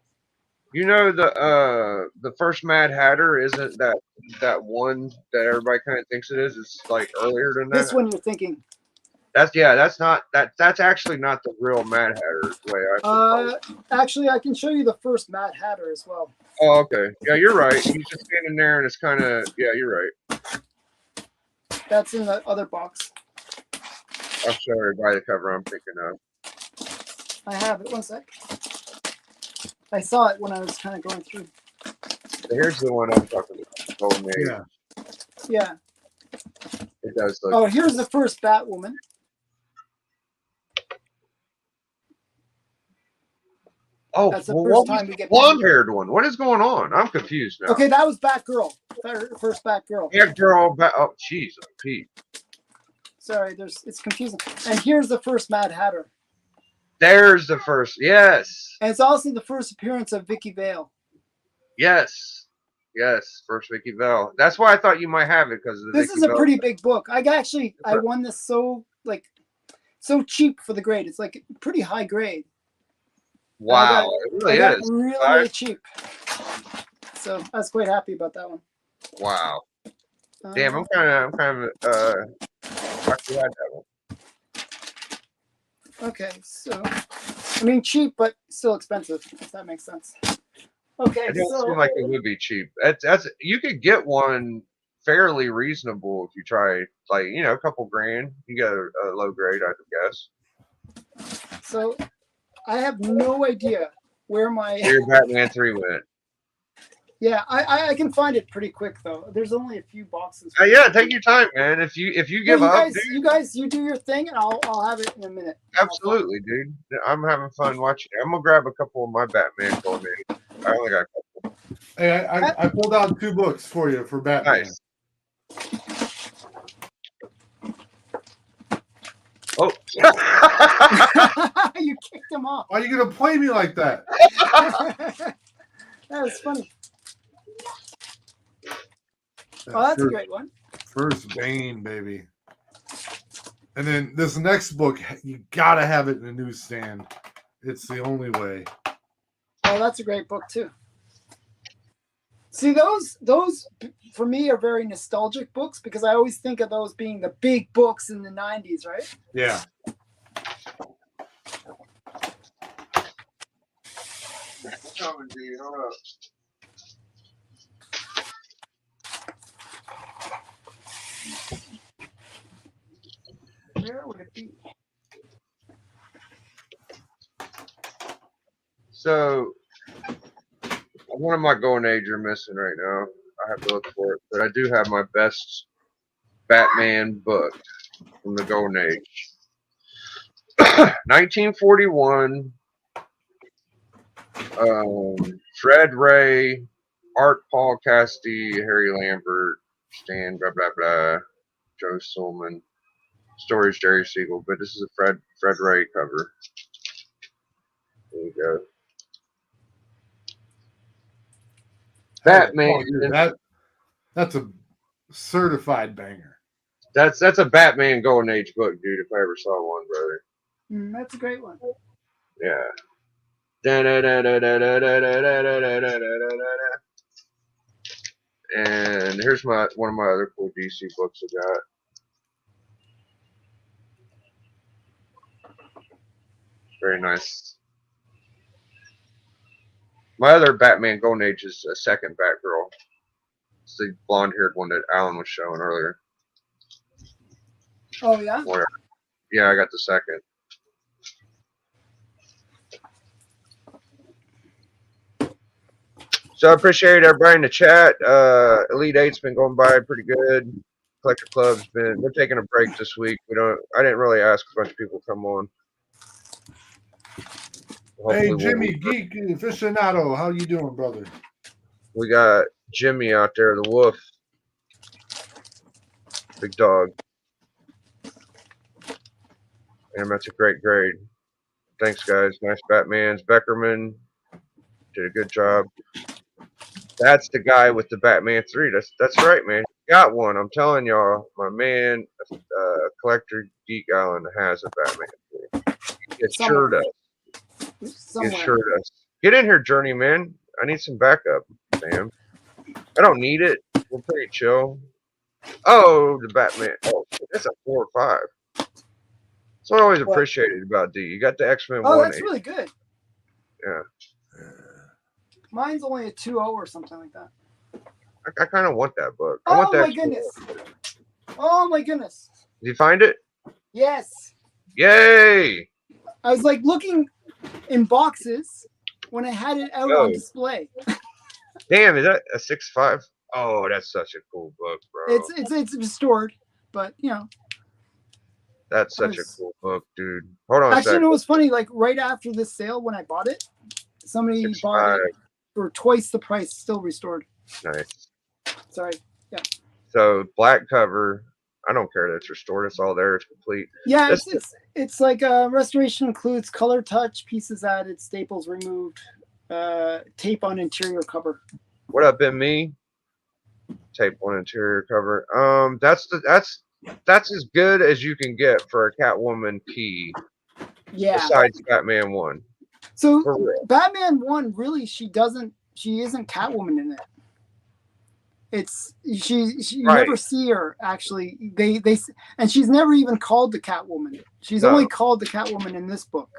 the first Mad Hatter isn't that one that everybody kind of thinks it is. It's like earlier than that. This one you're thinking. That's not that's actually not the real Mad Hatter the way I Actually, I can show you the first Mad Hatter as well. Oh, okay. Yeah, you're right. He's just standing there and it's kind of, yeah, you're right. That's in the other box. I'll show everybody the cover I'm thinking of. I have it. One sec. I saw it when I was kind of going through. So here's the one I'm talking about. Golden Age. Yeah. Yeah. It does look. Oh, here's the first Batwoman. Oh, That's the well, first what time was we get blonde-haired one? What is going on? I'm confused now. Okay, that was Batgirl. First Batgirl. Yeah, girl. Oh, jeez, Pete. Sorry, it's confusing. And here's the first Mad Hatter. There's the first. Yes. And it's also the first appearance of Vicky Vale. Yes. Yes. First Vicky Vale. That's why I thought you might have it because of the This Vicky is a Vale. pretty big book. I won this so cheap for the grade. It's like pretty high grade. Wow. It really I got is. really cheap. So I was quite happy about that one. Wow. Damn, I'm kind of actually had that one. Okay, so I mean cheap, but still expensive. If that makes sense. Okay, It doesn't so seem like it would be cheap. That's you could get one fairly reasonable if you try, like, a couple grand. You get a low grade, I would guess. so I have no idea where my Your Batman 3 went. yeah I can find it pretty quick though. There's only a few boxes. Yeah, take your time, man. If you give up, dude, you do your thing, and I'll have it in a minute. absolutely, dude. I'm having fun watching it. I'm gonna grab a couple of my Batman Golden Age. I only got a couple. Hey, I pulled out 2 books for you for Batman. Nice. Oh. You kicked him off. Why are you gonna play me like that? That was funny. Oh, that's a great one. First Bane, baby. And then this next book, you gotta have it in a newsstand. It's the only way. Oh, that's a great book too. See, those for me are very nostalgic books because I always think of those being the big books in the 90s, right? Yeah. Where would it be? So, one of my Golden Age are missing right now. I have to look for it, but I do have my best Batman book from the Golden Age. 1941. Fred Ray, Art Paul Casti, Harry Lambert, Stan, blah blah blah, Joe Sulman. Stories Jerry Siegel, but this is a Fred Ray cover. There you go. Batman. Oh, dude, that's a certified banger. That's a Batman Golden Age book, dude. If I ever saw one, brother. That's a great one. Yeah. And here's one of my other cool DC books I got. Very nice. My other Batman Golden Age is a second Batgirl. It's the blonde-haired one that Alan was showing earlier. Oh yeah. Whatever. Yeah, I got the second. So I appreciate everybody in the chat. Elite Eight's been going by pretty good. Collector Club's we're taking a break this week. I didn't really ask a bunch of people to come on. Hey, Jimmy Geek Aficionado, how you doing, brother? We got Jimmy out there, the wolf. Big dog. And that's a great grade. Thanks, guys. Nice Batmans. Beckerman did a good job. That's the guy with the Batman 3. That's right, man. Got one. I'm telling y'all, my man, Collector Geek Allen has a Batman 3. It sure does. It sure does. Get in here, Journeyman. I need some backup, fam. I don't need it. We're pretty chill. Oh, the Batman. Oh, that's a 4 or 5. That's what I always appreciated about D. You got the X-Men 1. Oh, that's really good. Yeah. Mine's only a 2.0 or something like that. I kind of want that book. Oh my goodness. Oh my goodness. Did you find it? Yes. Yay! I was like looking in boxes when I had it out on display. Damn, is that a 6.5? Oh, that's such a cool book, bro. It's restored, but you know. That's such a cool book, dude. Hold on. Actually, it was funny. Like right after this sale, when I bought it, somebody bought it for twice the price, still restored. Nice. Sorry. Yeah. So black cover. I don't care that it's restored. It's all there. It's complete. Yeah, it's like restoration includes color touch, pieces added, staples removed, tape on interior cover. What up, been me? Tape on interior cover. That's as good as you can get for a Catwoman key. Yeah. Besides Batman 1. So Batman 1, really, she isn't Catwoman in it. It's you never see her actually. They and she's never even called the Catwoman. She's only called the Catwoman in this book.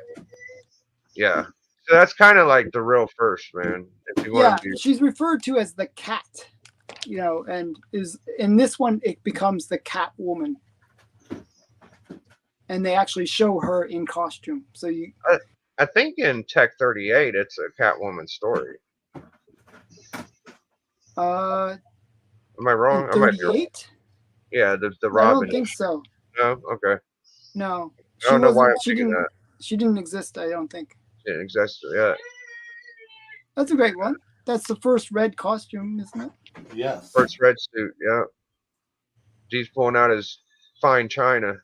Yeah. So that's kind of like the real first, man. If you want to she's referred to as the Cat. You know, and is in this one it becomes the Catwoman, and they actually show her in costume. So I think in Tech 38 it's a Catwoman story. Am I wrong? 38? Yeah, the Robin. I don't think so. No, okay. No, I don't know why I'm thinking that. She didn't exist. I don't think. She didn't exist yet. That's a great one. That's the first red costume, isn't it? Yes. First red suit, yeah. D's pulling out his fine china.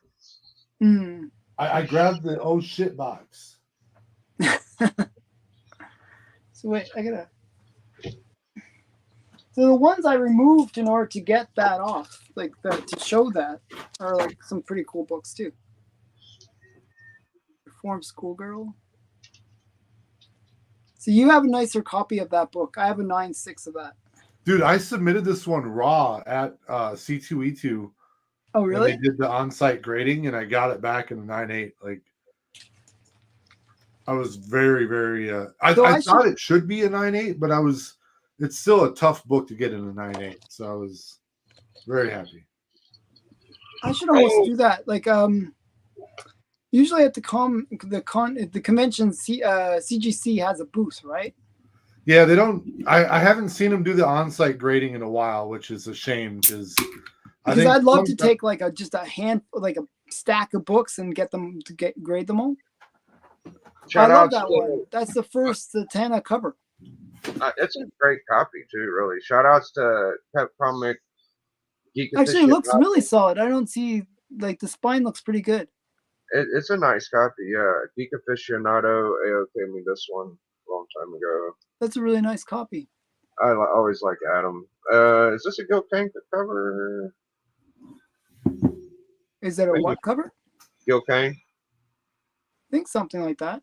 I grabbed the oh shit box. So wait, I gotta. So the ones I removed in order to get that off, like to show that, are like some pretty cool books too. Reformed Schoolgirl. So you have a nicer copy of that book. I have a 9.6 of that. Dude, I submitted this one raw at C2E2. Oh, really? They did the on-site grading, and I got it back in a 9.8. Like, I was very, very. I thought it should be a 9.8, but it's still a tough book to get in a 9.8. So I was very happy. I should almost do that. Like, usually at the convention, CGC has a booth, right? Yeah, they don't. I haven't seen them do the on-site grading in a while, which is a shame because I'd love to take like just a stack of books and get them to grade them all. Shout love out that one. That's the first Zatanna cover. It's a great copy too, really. Shout outs to Pep Comic, Geek Actually, it looks Aficionado. really solid. I don't see like the spine looks pretty good. It's a nice copy, yeah. Geek Aficionado AOK me this one a long time ago. That's a really nice copy. I always like Adam. Is this a Gil Kane cover? Is that a what cover? Gil Kane? I think something like that.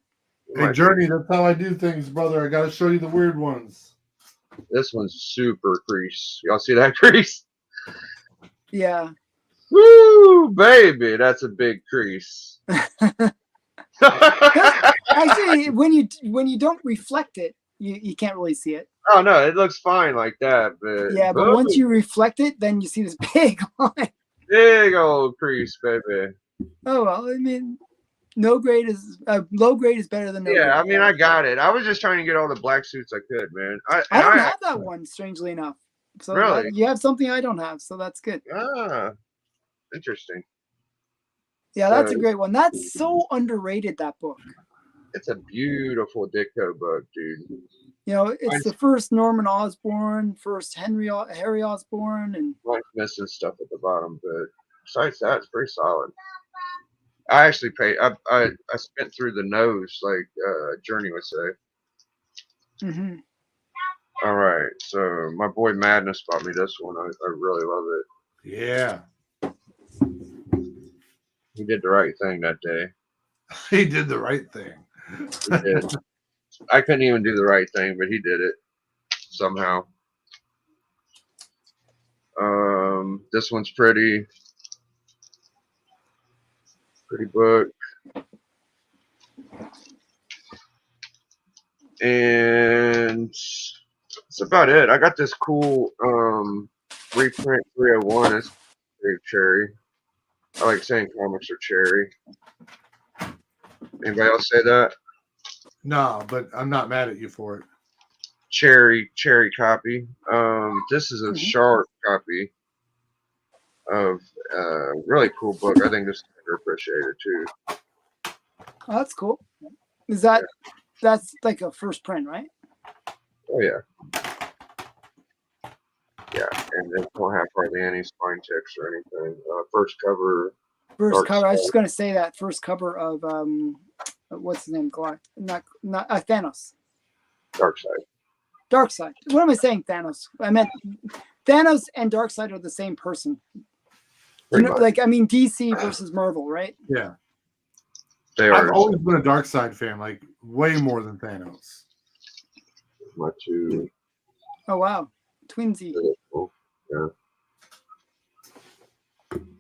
Hey, Journey, that's how I do things, brother. I got to show you the weird ones. This one's super crease. Y'all see that crease? Yeah. Woo, baby, that's a big crease. Actually, when you don't reflect it, you can't really see it. Oh no, it looks fine like that, but Yeah, but once you reflect it, then you see this big line. big old crease, baby. Oh well, I mean, low grade is better than no grade. Yeah, I mean, I got it. I was just trying to get all the black suits I could, man. I don't have that one, strangely enough. So Really? you have something I don't have, so that's good. Ah, interesting. Yeah, that's a great one. That's so underrated, that book. It's a beautiful Ditko book, dude. You know, it's the first Norman Osborn, first Harry Osborn, and Mine's missing stuff at the bottom, but besides that, it's pretty solid. I actually paid. I spent through the nose, like Journey would say. Mm-hmm. All right, so my boy Madness bought me this one. I really love it. Yeah. He did the right thing that day. He did the right thing. He did. I couldn't even do the right thing, but he did it somehow. This one's pretty book. And that's about it. I got this cool reprint 301. It's very cherry. I like saying comics are cherry. Anybody else say that? No, but I'm not mad at you for it. Cherry copy. This is a sharp copy of a really cool book. I think this is underappreciated too. Oh, that's cool. That's like a first print, right? Oh yeah. Yeah, and they don't have hardly any spine checks or anything. First cover. First cover. I was just gonna say that first cover of what's his name? Not Thanos. Darkseid. What am I saying? Thanos. I meant Thanos and Darkseid are the same person. Like I mean DC versus Marvel, right? Yeah. They are. I've always been a Darkseid fan, like way more than Thanos. My two. Oh wow, twinsy. Yeah.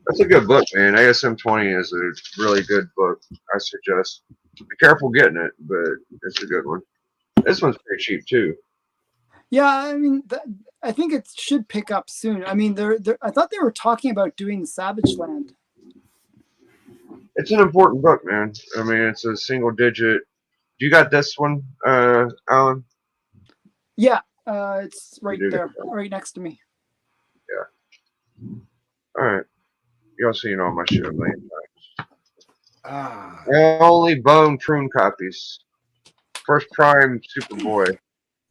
That's a good book, man. ASM 20 is a really good book. I suggest be careful getting it, but it's a good one. This one's pretty cheap too. Yeah, I mean, I think it should pick up soon. I mean, I thought they were talking about doing Savage Land. It's an important book, man. I mean, it's a single digit. You got this one, Alan? Yeah, it's right there, right next to me. Yeah. All right. Y'all seen all my shit a million times. Only Bone Prune copies. First Prime Superboy.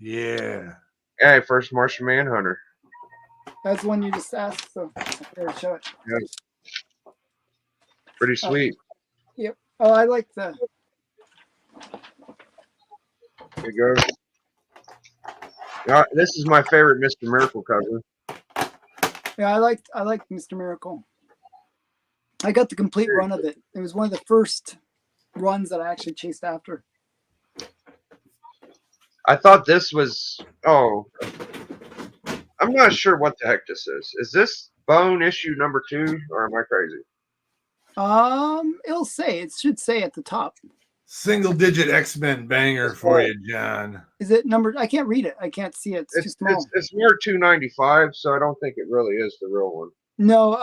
Yeah. Hey, first Martian Manhunter. That's one you just asked, so there, show it. Yeah. Pretty sweet. Yep. Oh, I like the. There you go. This is my favorite Mr. Miracle cover. Yeah, I liked Mr. Miracle. I got the complete run of it. It was one of the first runs that I actually chased after. I thought this was. Oh, I'm not sure what the heck this is. Is this Bone issue number 2, or am I crazy? It should say at the top. Single digit X-Men banger for you, John. Is it numbered? I can't read it. I can't see it. It's too small. It's near 295, so I don't think it really is the real one. No,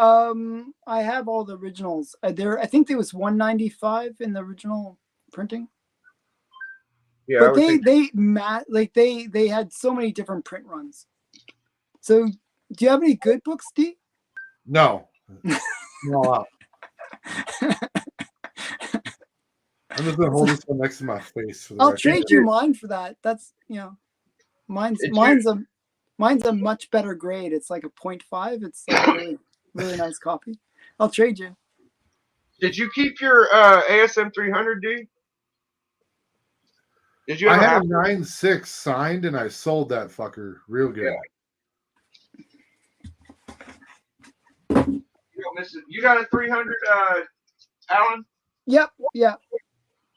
I have all the originals. I think there was 195 in the original printing. Yeah, but they had so many different print runs. So, do you have any good books, D? No. No. I'm just gonna hold this one next to my face for the I'll record. trade you mine for that. That's mine's Did mine's a much better grade. It's like a 0.5. It's like a really really nice copy. I'll trade you. Did you keep your ASM 300, D? Did you I ever had have a 9.6 signed and I sold that fucker real good. You don't miss it. You got a 300, Alan? Yep. Yeah.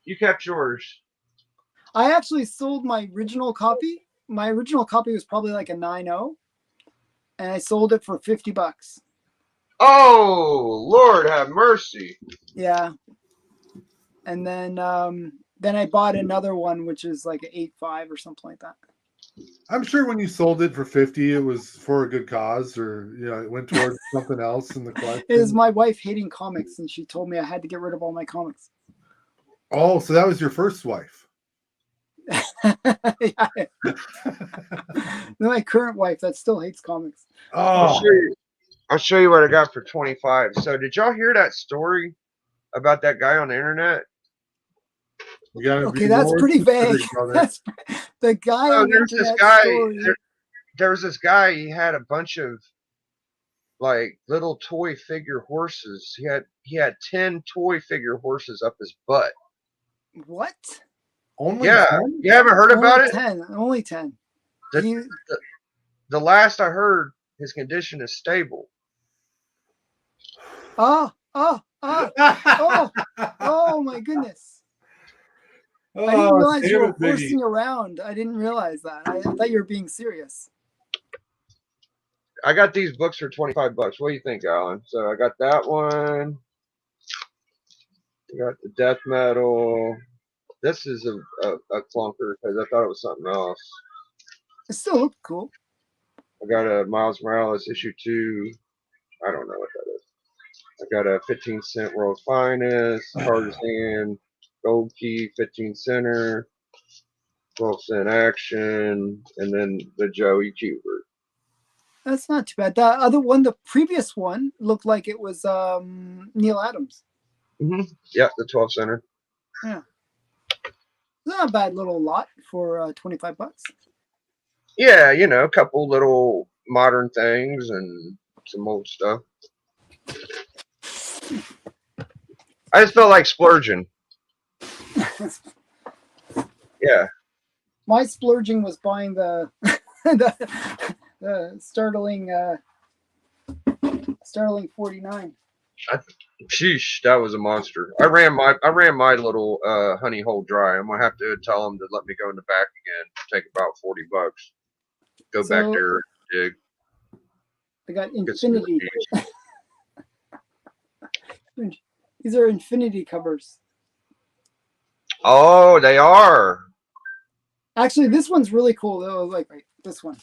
You kept yours. I actually sold my original copy. My original copy was probably like a 9.0, and I sold it for $50. Oh, Lord have mercy. Yeah. And then I bought another one, which is like an 8.5 or something like that. I'm sure when you sold it for 50, it was for a good cause, or it went towards something else in the collection. It was my wife hating comics, and she told me I had to get rid of all my comics. Oh, so that was your first wife. Yeah. My current wife that still hates comics. Oh, I'll show you what I got for 25. So did y'all hear that story about that guy on the internet? you gotta Okay, be that's more pretty specific, vague. brother. That's the guy on the There's this internet guy. story. There was this guy. He had a bunch of like little toy figure horses. He had 10 toy figure horses up his butt. What? Only Yeah, 10? you haven't heard about Only it? 10. Only 10. The- He- The last I heard, his condition is stable. oh my goodness. I didn't Oh, realize you damn were it, Biggie. horsing around. I didn't realize that. I thought you were being serious. I got these books for $25. What do you think, Alan? So I got that one. I got the death metal. This is a clunker because I thought it was something else. It still looked cool. I got a Miles Morales issue 2. I don't know what that is. I got a 15-cent World Finest, Tarzan, Gold Key, 15-center, 12-cent Action, and then the Joey Kubert. That's not too bad. The other one, the previous one, looked like it was Neil Adams. Yep, the 12-center. Not a bad little lot for $25. Yeah, a couple little modern things and some old stuff. I just felt like splurging. Yeah. My splurging was buying the the Starling 49. Sheesh, that was a monster. I ran my little honey hole dry. I'm gonna have to tell them to let me go in the back again. Take about $40. Go back So- there, dig. I got Get some Infinity. reviews. These are Infinity covers. Oh, they are. Actually, this one's really cool. Though, like this one.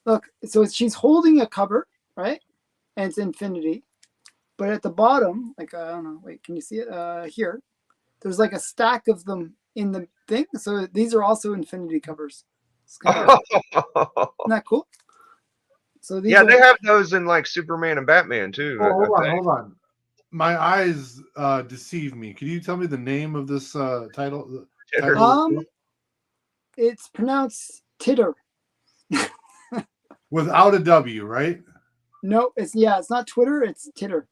Look, so she's holding a cover, right? And it's Infinity. But at the bottom, like I don't know, wait, can you see it? Here, there's like a stack of them in the thing. So these are also Infinity covers. It's kind of, isn't that cool? So these Yeah, are, they have those in like Superman and Batman too. Oh, hold I think. on, hold on. My eyes deceive me. Could you tell me the name of this title? It's pronounced Titter. Without a W, right? No, it's not Twitter. It's Titter.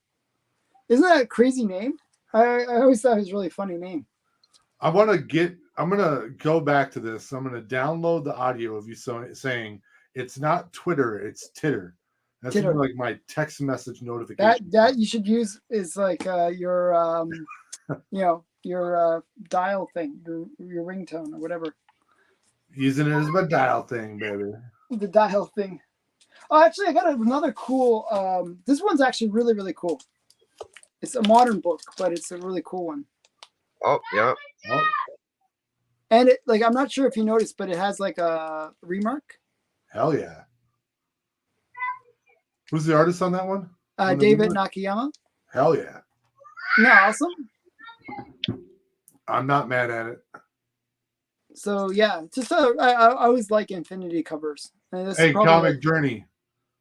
Isn't that a crazy name? I always thought it was a really funny name. I'm gonna go back to this. I'm gonna download the audio of you saying it's not Twitter, it's Titter. That's Titter. like my text message notification. That you should use is like your your dial thing, your ringtone or whatever. Using it as my dial thing, baby. The dial thing. Oh, actually, I got another cool. This one's actually really, really cool. It's a modern book, but it's a really cool one. Oh, yeah. Oh, And it, like, I'm not sure if you noticed, but it has like a remark. hell yeah. Who's the artist on that one? David Nakayama. Hell yeah. No, awesome. I'm not mad at it. So yeah, just I always like Infinity covers. And this Hey, is probably Comic like Journey.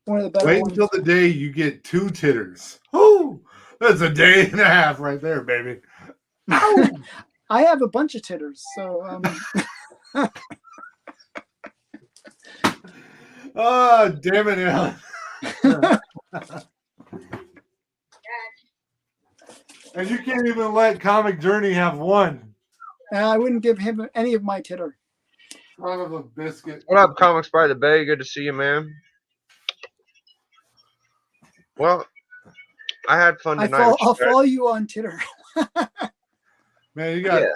one of the better Wait ones. until the day you get 2 titters. Oh, that's a day and a half right there, baby. Ow! I have a bunch of titters, so Oh, damn it, Alan. And you can't even let Comic Journey have one. and I wouldn't give him any of my titter. Son of a biscuit. What up, Comics by the Bay? Good to see you, man. Well, I had fun tonight. I'll follow you on Titter. Man, you got Yeah.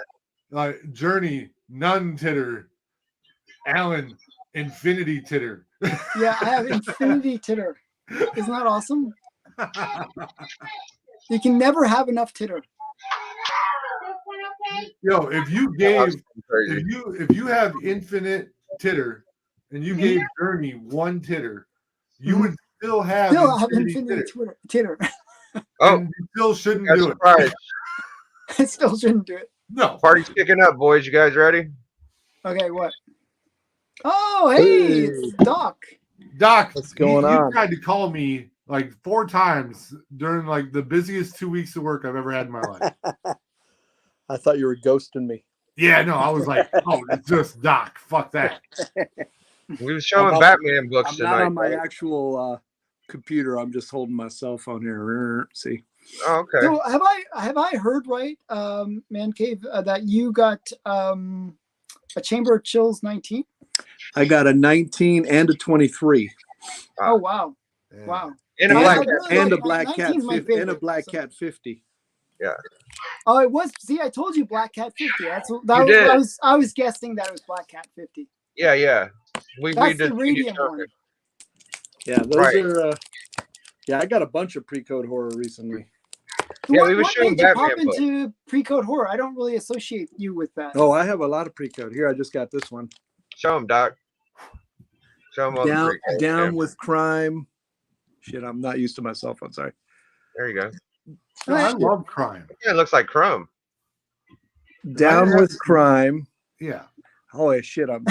like Journey, none titter. Alan, infinity titter. Yeah, I have infinity titter. Isn't that awesome? You can never have enough titter. Yo, if you gave Crazy. if you have infinite titter and you gave Journey one titter, you would still have Infinity titter. Oh, and you still shouldn't got do it. surprised. I still shouldn't do it. No. Party's kicking up, boys. You guys ready? Okay, what? Oh, hey, it's Doc. Doc, What's going you on? tried to call me like 4 times during like the busiest 2 weeks of work I've ever had in my life. I thought you were ghosting me. Yeah, no, I was like, oh, it's just Doc. Fuck that. We was showing I'm not- Batman books I'm not tonight. on my right? actual computer. I'm just holding my cell phone here. See, Oh, okay. So have I heard right, Man Cave, that you got a Chamber of Chills 19? I got a 19 and a 23 Oh wow, Yeah. wow. In a Yeah, black I cat. really and a like black cat 19's my 50 and a favorite, black so- cat 50. Oh, it was. See, I told you Black Cat 50. did. I was guessing that it was Black Cat 50. Yeah, yeah. We That's did the radium one. Yeah, those Right. are. Yeah, I got a bunch of pre-code horror recently. Yeah, what, we were what showing made you pop Batman books. into pre-code horror? I don't really associate you with that. Oh, I have a lot of pre-code here. I just got this one. Show him, Doc. Show him all the Down, great codes, down man. with crime. Shit, I'm not used to my cell phone. Sorry. There you go. No, I love crime. Yeah, it looks like Crumb. Down have with to- crime. Yeah. Oh shit, I'm.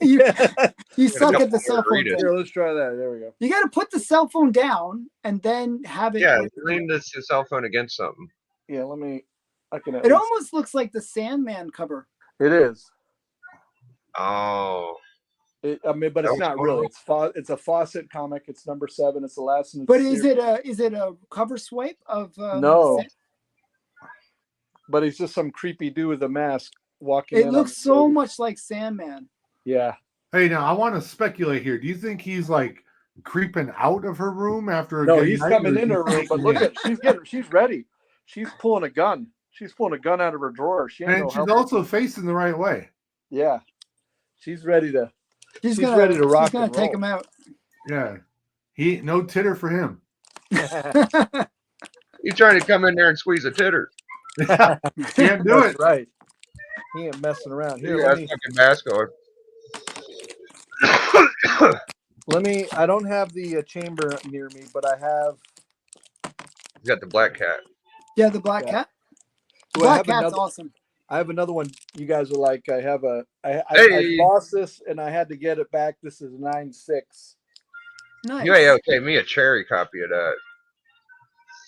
you a suck couple at the cell phone margaritas. thing. Here, let's try that. There we go. You got to put the cell phone down and then have it. Yeah, like- lean this your cell phone against something. Yeah, let me. I can. At it least- almost looks like the Sandman cover. It is. Oh, I mean, but That it's was not cool. really. It's a Fawcett comic. It's number 7. It's the last one. But is it a cover swipe of? No. Sand- But he's just some creepy dude with a mask walking. It in on looks the so building. much like Sandman. Yeah. Hey, now I want to speculate here. Do you think he's like creeping out of her room after a No, good he's night, coming or in is her he room. But sneaking look in? at she's ready. She's pulling a gun. She's pulling a gun out of her drawer. She ain't And no she's helper. also facing the right way. Yeah. She's ready to. She's She's gonna, ready to rock She's gonna and take roll. him out. Yeah. He no titter for him. you trying to come in there and squeeze a titter? Can't do That's it. right. He ain't messing around. Here, Yeah, let that's me. fucking mask on. Let me. I don't have the chamber near me, but I have. He's got the black cat. Yeah, the Black Yeah. Cat. Do I Black have Cat's another? awesome. I have another one. You guys are like. I have a. I Hey. lost this and I had to get it back. This is 9.6. Nice. You ain't okay. Me a cherry copy of that.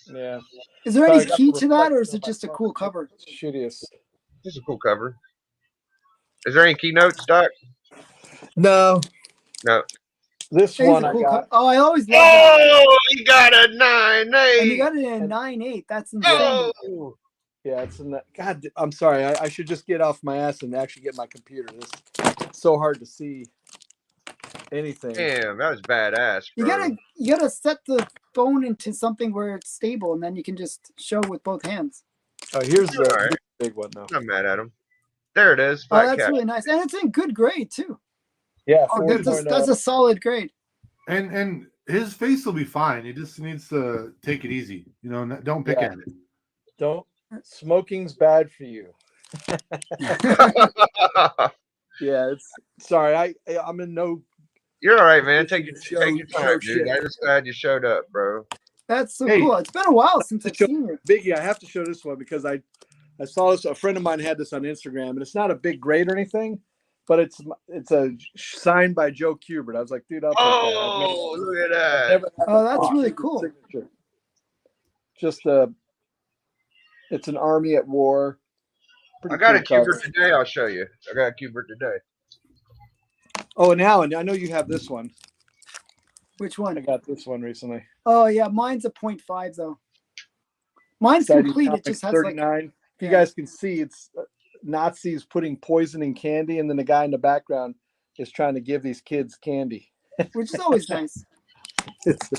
Yeah. Is there Sorry, any got key the to that, or is reflection it of my just a phone. cool cover? Shittiest. This is a cool cover. Is there any keynotes, Doc? No. No. This It is one a I cool got. cover. Oh, I always love that. Oh, he got a 9.8. And you got it in a 9.8. That's insane. Oh, Yeah, it's in that. God, I'm sorry. I should just get off my ass and actually get my computer. It's so hard to see anything. damn, that was badass, You bro. gotta set the phone into something where it's stable, and then you can just show with both hands. Oh, here's the All right. big one though. I'm not mad at him. There it is. Oh, Black that's cat. really nice, and it's in good grade too. Yeah, Oh, 4.0. that's a solid grade. And his face will be fine. He just needs to take it easy. You know, don't pick Yeah. at it. Don't. Smoking's bad for you. Yeah, it's sorry. I'm in no. You're all right, man. Take your Show- time, show dude. shit. I'm just glad you showed up, bro. That's so Hey. cool. It's been a while since I've Show- seen you. Biggie, I have to show this one because I saw this. A friend of mine had this on Instagram, and it's not a big grade or anything, but it's a signed by Joe Kubert. I was like, dude, I'll take Oh, look at that. I've that. never had Oh, a that's really Kubert cool. signature. Just it's an army at war. Pretty I got a cool cover. Kubert today. I'll show you. I got a Kubert today. Oh, and Alan, I know you have this one. Which I one? got this one recently. Oh yeah, mine's a 0.5 though. Mine's Society complete. It Comics just has like 39. If you yeah. guys can see, it's Nazis putting poison in candy, and then the guy in the background is trying to give these kids candy. which is always nice. It's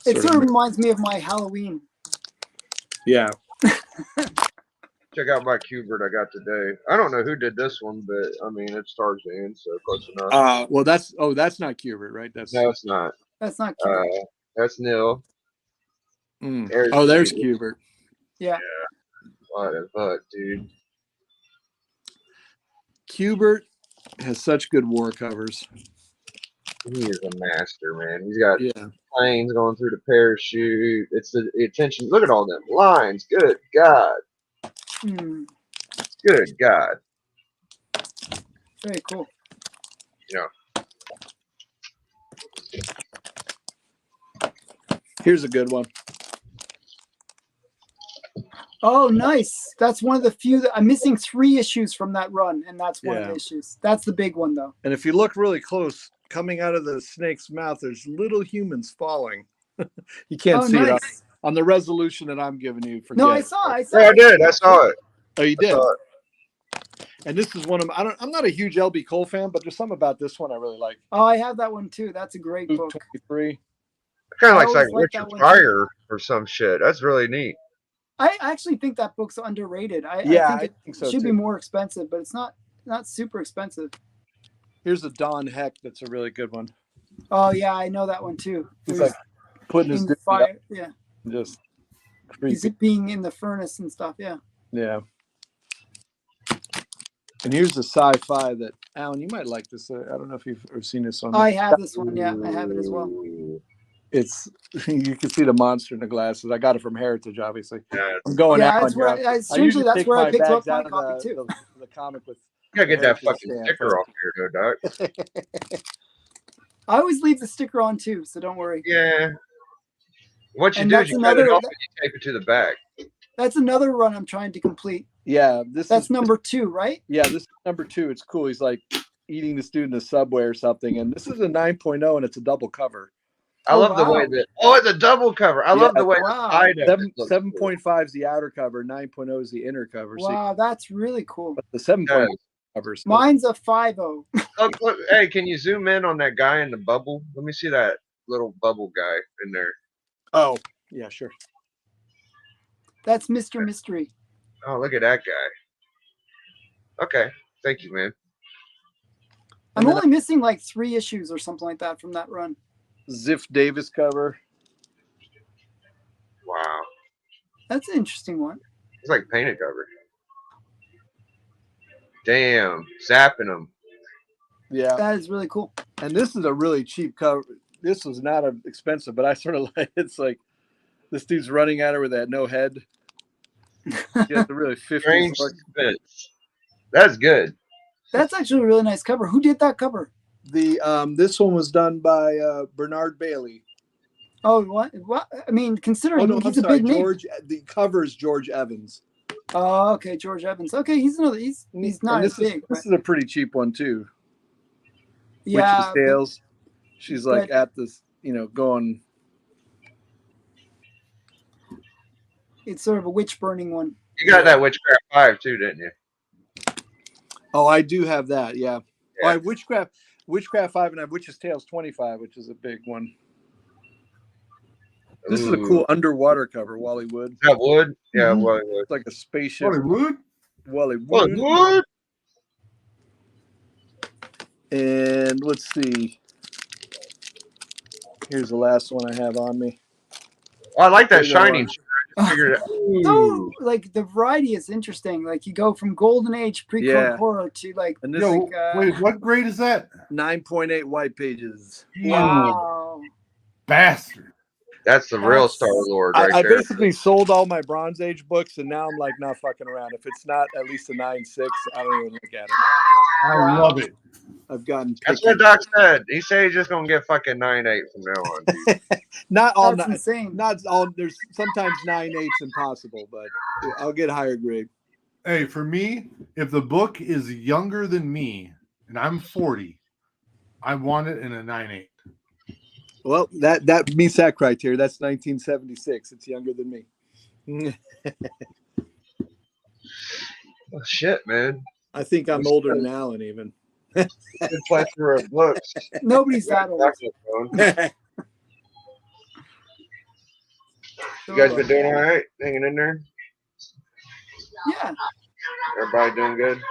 It sort sort of of- reminds me of my Halloween. yeah. Check out my Kubert I got today. I don't know who did this one, but I mean it's Tarzan, so close enough. Well, that's not Kubert, right? That's No, it's not. That's not cute. That's Neil. Mm. There's Oh, there's Kubert. Kubert. Yeah. What the fuck, dude? Kubert has such good war covers. He is a master, man. He's got Yeah. planes going through the parachute. It's the attention. Look at all them lines. Good God. Hmm. Good God. Very cool. Here's a good one. Oh, nice. That's one of the few that I'm missing 3 issues from that run, and that's one of Yeah. the issues. That's the big one though. And if you look really close, coming out of the snake's mouth, there's little humans falling. You can't Oh, see it nice. on the resolution that I'm giving you. Forget No, I it. saw. I saw. Yeah, I it. did. I saw it. Oh, you I did. saw it. And this is one of I'm not a huge LB Cole fan, but there's something about this one I really like. Oh, I have that one too. That's a great Luke book. 23. Kind of I like always liked that Richard one, Pryor or some shit. That's really neat. I actually think that book's underrated. Yeah, I think it so should be too. more expensive, but it's not super expensive. Here's a Don Heck that's a really good one. Oh yeah, I know that one too. He's There's like putting his in dude up fire. Yeah, and just he's creepy. being in the furnace and stuff. Yeah. Yeah. And here's the sci-fi that Alan, you might like this. I don't know if you've ever seen this one. I have this one. Yeah, I have it as well. Ooh. It's you can see the monster in the glasses. I got it from Heritage, obviously. Yeah, I'm going Yeah, out. that's where strangely that's where I picked up my copy too. The comic with. you gotta get that Heritage fucking stamp. sticker off here, though, Doc. I always leave the sticker on too, so don't worry. Yeah. What you And do is that's you cut it another- off and you tape it to the back. That's another run I'm trying to complete. Yeah, That's number 2, right? Yeah, this is number 2. It's cool. He's like eating this dude in the subway or something, and this is a 9.0 and it's a double cover. I Oh, love the way wow. that. Oh, it's a double cover. I love the way wow. the side of it looks 7.5 is the outer cover, 9.0 is the inner cover. So Wow, that's really cool. but the 7.0 cool. cover. So Mine's a 5.0. Look, hey, can you zoom in on that guy in the bubble? Let me see that little bubble guy in there. oh, yeah, sure. That's Mr. Mystery. Oh, look at that guy. Okay, thank you, man. I'm And then only missing like 3 issues or something like that from that run. Ziff Davis cover. Wow, That's an interesting one. it's like painted cover. Damn, zapping them. Yeah. That is really cool. And this is a really cheap cover. This was not expensive, but I sort of like it's like this dude's running at her with that no head. She has a really 50s Strange look. suspense. That's good. That's actually a really nice cover. Who did that cover? The this one was done by Bernard Bailey. Oh, what? What? I mean, considering Oh no, I'm he's a sorry, big name. George. The cover is George Evans. Oh, okay, George Evans. Okay, he's another. He's not And as big. this is a pretty cheap one too. Yeah, Witch's Tales. She's like but- at this, going. it's sort of a witch burning one. You got that Witchcraft 5 too, didn't you? Oh, I do have that. Yeah. Yeah. Oh, I have Witchcraft 5, and I have Witch's Tales 25, which is a big one. This is a Ooh. cool underwater cover, Wally Wood. Is that wood? Yeah, Mhm. Wally Wood. It's like a spaceship. Hollywood? Wally Wally Wood. Wood? And let's see. Here's the last one I have on me. Oh, I like that Here's another Shining. one. shirt. I figured it- So, Ooh. like, the variety is interesting. Like, you go from Golden Age pre-code Yeah. horror to like, And this Yo, is wait, what grade is that? 9.8 white pages. You wow. bastard. That's the real That's- Star Lord right I there. basically sold all my Bronze Age books, and now I'm like not fucking around. If it's not at least a 9.6, I don't even look at it. I love it. I've gotten That's picky. what Doc said. He said he's just gonna get fucking 9.8 from now on. dude. Not all That's nine. insane. Not all. There's sometimes 9.8's impossible, but I'll get higher grade. Hey, for me, if the book is younger than me and I'm 40, I want it in a 9.8. Well, that meets that criteria. That's 1976. It's younger than me. Oh, shit, man. I think I'm older than Alan even. Good plethora of books. Nobody's that old. You guys been doing all right? Hanging in there? Yeah, Everybody doing good?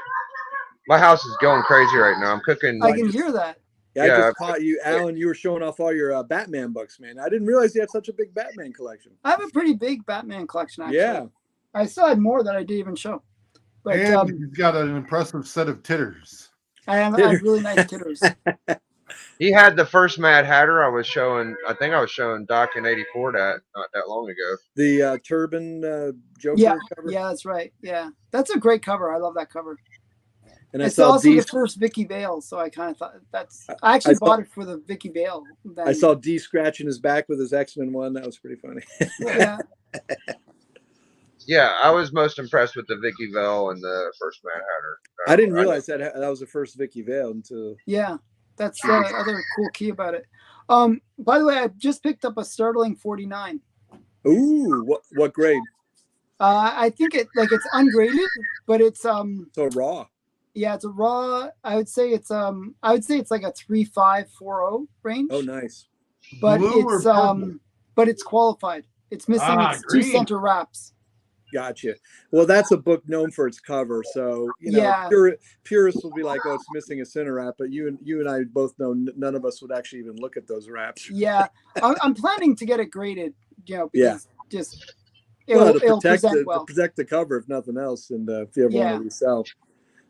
My house is going crazy right now. I'm cooking. I can hear that. Yeah, I Yeah. just caught you, Alan. You were showing off all your Batman books, man. I didn't realize you had such a big Batman collection. I have a pretty big Batman collection, actually. Yeah. I still had more that I didn't even show. But And he's got an impressive set of titters. I have really nice titters. He had the first Mad Hatter. I think I was showing Doc in '84 that not that long ago. The turban Joker Yeah, cover. yeah, that's right. Yeah, that's a great cover. I love that cover. And It's also D. the first Vicky Vale, so I kind of thought I actually bought it for the Vicky Vale. I saw D scratching his back with his X-Men one. That was pretty funny. Yeah, Yeah, I was most impressed with the Vicky Vale and the first Mad Hatter. I didn't realize that was the first Vicky Vale until. yeah, that's the other cool key about it. By the way, I just picked up a startling 49. Ooh, what grade? I think it's ungraded, but it's So raw. yeah, it's a raw. I would say it's like a 3.540 range. Oh, nice. But Blue or it's purple? but it's qualified. It's missing its two green. center wraps. Gotcha. Well, that's a book known for its cover, so Yeah. purists will be like, "Oh, it's missing a center wrap," but you and I both know none of us would actually even look at those wraps. Yeah, I'm planning to get it graded. Because Yeah. just Well, it'll present to well. protect the cover, if nothing else, and if you ever Yeah. want to resell.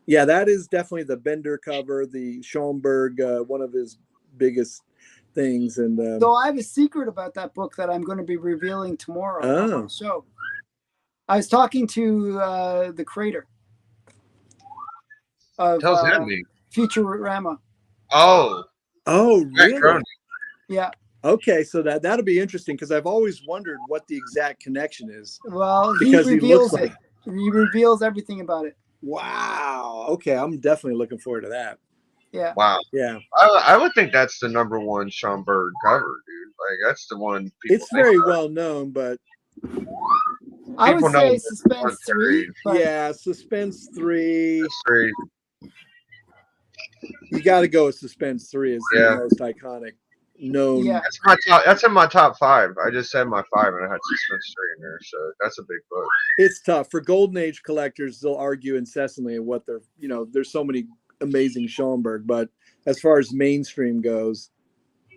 Yeah, that is definitely the Bender cover, the Schoenberg, one of his biggest things, and So I have a secret about that book that I'm going to be revealing tomorrow on the show. I was talking to the creator of Tells that me. Futurama. Oh, Matt really? Groening. Yeah. Okay, so that'll be interesting because I've always wondered what the exact connection is. Well, Because he he reveals looks it. He reveals everything about it. Wow. Okay, I'm definitely looking forward to that. Yeah. wow. Yeah, I would think that's the #1 Schomburg cover, dude. Like that's the one. it's think very about. well known, but I would People know say that Suspense it's 3. But yeah, Suspense 3. That's great. You got to go with Suspense 3 is Yeah. the most iconic known. Yeah. That's my top. That's in my top 5. I just said my 5, and I had Suspense 3 in there, so that's a big book. It's tough for Golden Age collectors. They'll argue incessantly what they're, there's so many amazing Schoenberg, but as far as mainstream goes,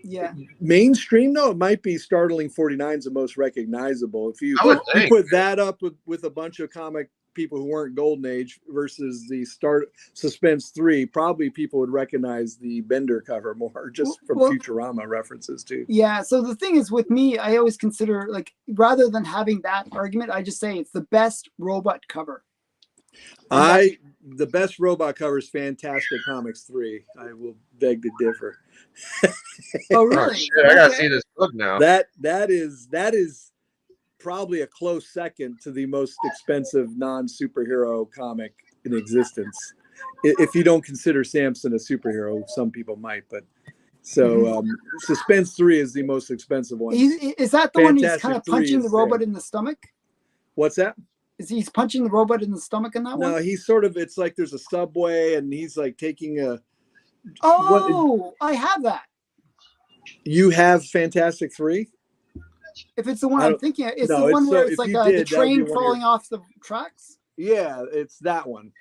yeah. mainstream, no, it might be Startling 49 is the most recognizable. If you, I would you think. put that up with a bunch of comic people who weren't Golden Age versus the Suspense 3, probably people would recognize the Bender cover more just from Well- Futurama references too. Yeah. So the thing is with me, I always consider rather than having that argument, I just say it's the best robot cover. The best robot cover is Fantastic Comics 3. I will beg to differ. Oh, Oh really? shit! I gotta Okay. see this book now. That is probably a close second to the most expensive non-superhero comic in existence. If you don't consider Samson a superhero, some people might, but so Suspense 3 is the most expensive one. Is that the one he's Fantastic kind of 3 punching is the robot there. in the stomach? What's that? Is he's punching the robot in the stomach in that No, one? he's sort of, it's like there's a subway and he's like taking Oh, I have that. you have Fantastic 3? If it's the one I I'm don't- thinking of, it's no, the one it's where so- it's if like you the did, that'd be train one of your- falling off the tracks. Yeah, it's that one.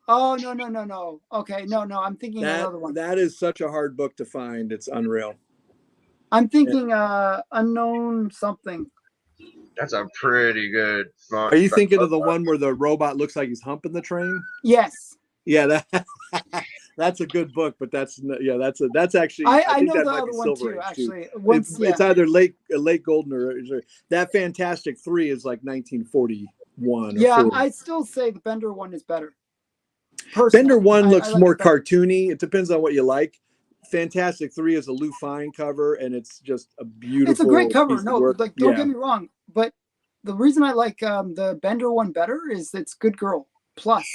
Oh no. Okay, no, I'm thinking of another one. That is such a hard book to find. It's unreal. I'm thinking unknown something. That's a pretty good. Are you thinking of the one where the robot looks like he's humping the train? Yes. Yeah, that's a good book, but that's actually I think know that the might other be one Silver too, Age, actually. It's either late Golden or that Fantastic 3 is like 1941. Yeah, or 40. I'd still say the Bender one is better. Personally, Bender 1 looks I like more it better. cartoony. It depends on what you like. Fantastic 3 is a Lou Fine cover, and it's just a beautiful. It's a great cover. piece of No, work. don't get me wrong. But the reason I like the Bender one better is it's Good Girl. plus.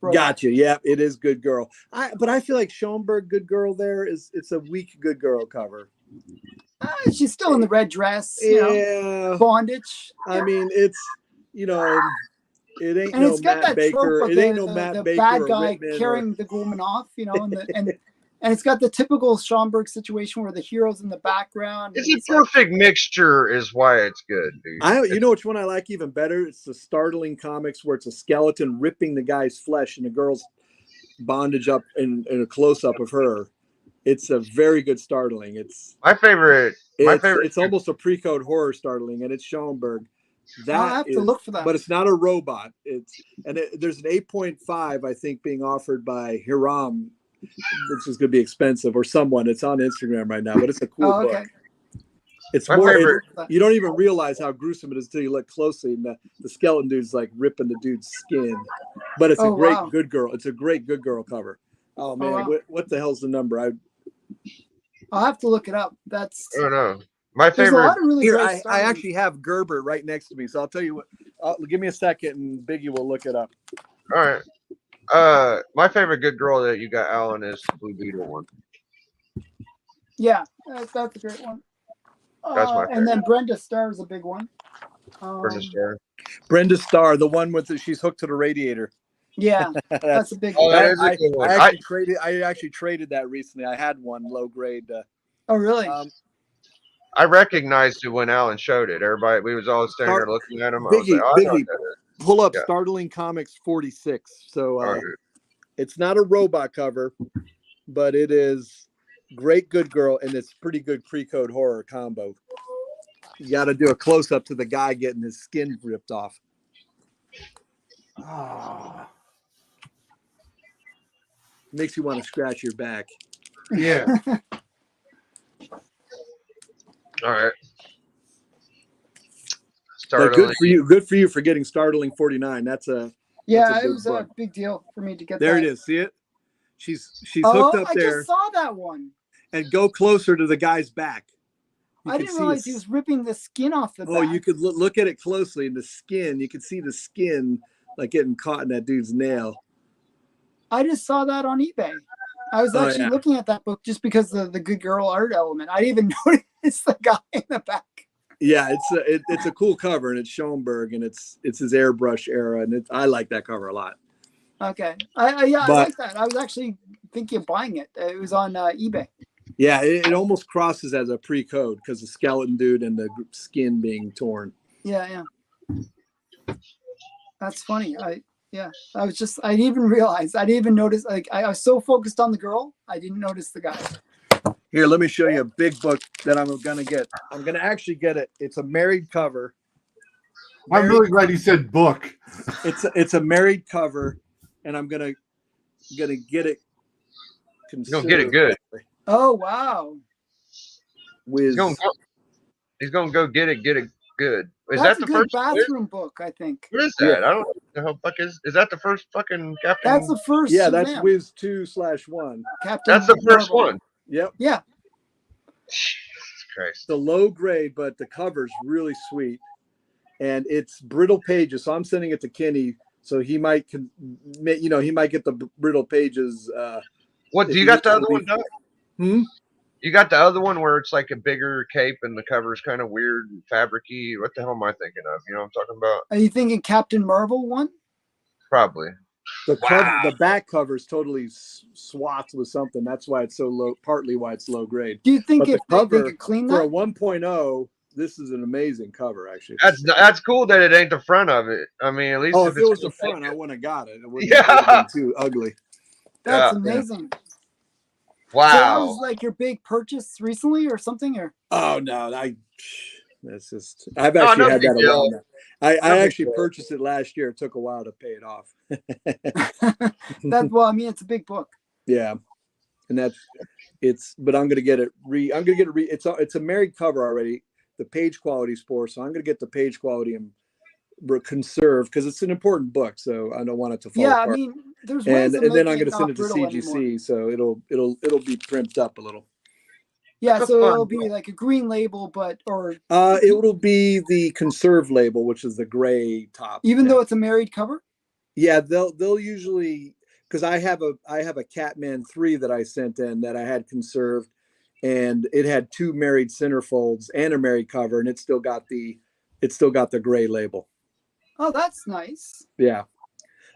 Robot. Gotcha. Yeah, it is Good Girl. But I feel like Schoenberg Good Girl there it's a weak Good Girl cover. She's still in the red dress. You know, Yeah. bondage. I mean, it's it ain't And no it's got Matt that Baker. trope of It ain't no Matt the Baker bad or guy Whitman carrying the woman off, you know, and it's got the typical Schoenberg situation where the hero's in the background. It's a perfect mixture, is why it's good, dude. You know which one I like even better? It's the Startling comics where it's a skeleton ripping the guy's flesh and the girl's bondage up in a close up of her. It's a very good Startling. It's my favorite. It's almost a pre-code horror Startling, and it's Schoenberg. I'll have to look for that. But it's not a robot. There's an 8.5 I think being offered by Hiram, which is going to be expensive, or someone. It's on Instagram right now, but it's a cool book. It's my more. favorite. You don't even realize how gruesome it is until you look closely, and the skeleton dude's like ripping the dude's skin. But it's a great Good Girl. It's a great Good Girl cover. Oh man, what the hell's the number? I'll have to look it up. I don't know. My There's favorite. a lot of really Here, great I actually have Gerber right next to me, so I'll tell you what. Give me a second, and Biggie will look it up. All right. My favorite Good Girl that you got, Alan, is the Blue Beetle one. Yeah, that's a great one. That's my favorite. And then Brenda Starr is a big one. Brenda Starr, the one with she's hooked to the radiator. Yeah, that's a big one. That is a good one. I actually traded that recently. I had one low grade. Oh, really? I recognized it when Alan showed it. Everybody, we was all standing there looking at him. Biggie, pull up Startling Comics 46. So it's not a robot cover, but it is great Good Girl, and it's pretty good pre-code horror combo. You got to do a close-up to the guy getting his skin ripped off. Makes you want to scratch your back. Yeah. All right. But good for you. Good for you for getting Startling 49. That's a it was a big deal for me to get there. That. It is. See it? She's hooked up there. I just saw that one. And go closer to the guy's back. I didn't realize he was ripping the skin off the back. Oh, you could look at it closely, and the skin. You could see the skin like getting caught in that dude's nail. I just saw that on eBay. I was actually looking at that book just because of the Good Girl art element. I didn't even notice the guy in the back. Yeah, it's a cool cover, and it's Schoenberg, and it's his airbrush era, and I like that cover a lot. Okay, I like that. I was actually thinking of buying it. It was on eBay. Yeah, it almost crosses as a pre-code because the skeleton dude and the skin being torn. Yeah. That's funny. I didn't even realize. I didn't even notice. Like I was so focused on the girl, I didn't notice the guy. Here, let me show you a big book that I'm gonna get. I'm gonna actually get it. It's a married cover. I'm really glad he said book. It's a married cover, and I'm gonna get it. You're gonna get it good. Oh wow! He's gonna go get it good. Is That's that the a good first bathroom book? I think. What is that? Yeah. I don't know what the hell fuck is that the first fucking Captain? That's the first. Yeah, that's Superman. Wiz 2/1. Captain. That's the first Marvel. One. Yep. Yeah. Jesus Christ. The low grade, but the cover's really sweet, and it's brittle pages. So I'm sending it to Kenny, so he might, get the brittle pages. What do you got the other one done? Hmm. You got the other one where it's like a bigger cape and the cover's kind of weird and fabricy. What the hell am I thinking of? You know what I'm talking about? Are you thinking Captain Marvel one? Probably. The back cover is totally swathed with something. That's why it's so low. Partly why it's low grade. Do you think But if the cover they could clean for that? a 1.0, this is an amazing cover. Actually, That's cool that it ain't the front of it. I mean, at least if it was the cool, front, I wouldn't have got it. It wouldn't Yeah. have been too ugly. That's Yeah. amazing. Wow. So that was like your big purchase recently or something, or? Oh no, that's just. I've actually had that a while now. I actually purchased it last year. It took a while to pay it off. It's a big book. Yeah, and but I'm gonna get it. It's a married cover already. The page quality is poor, so I'm gonna get the page quality and conserve because it's an important book. So I don't want it to fall apart. I mean, there's ways and of then I'm making gonna send it to not CGC, brittle anymore. so it'll be primed up a little. Yeah, That's so fun it'll be book. like a green label, or It will be the conserve label, which is the gray top. even though it's a married cover. Yeah, they'll usually, because I have a Catman 3 that I sent in that I had conserved, and it had 2 married centerfolds and a married cover, and it's still got the gray label. Oh, that's nice. Yeah.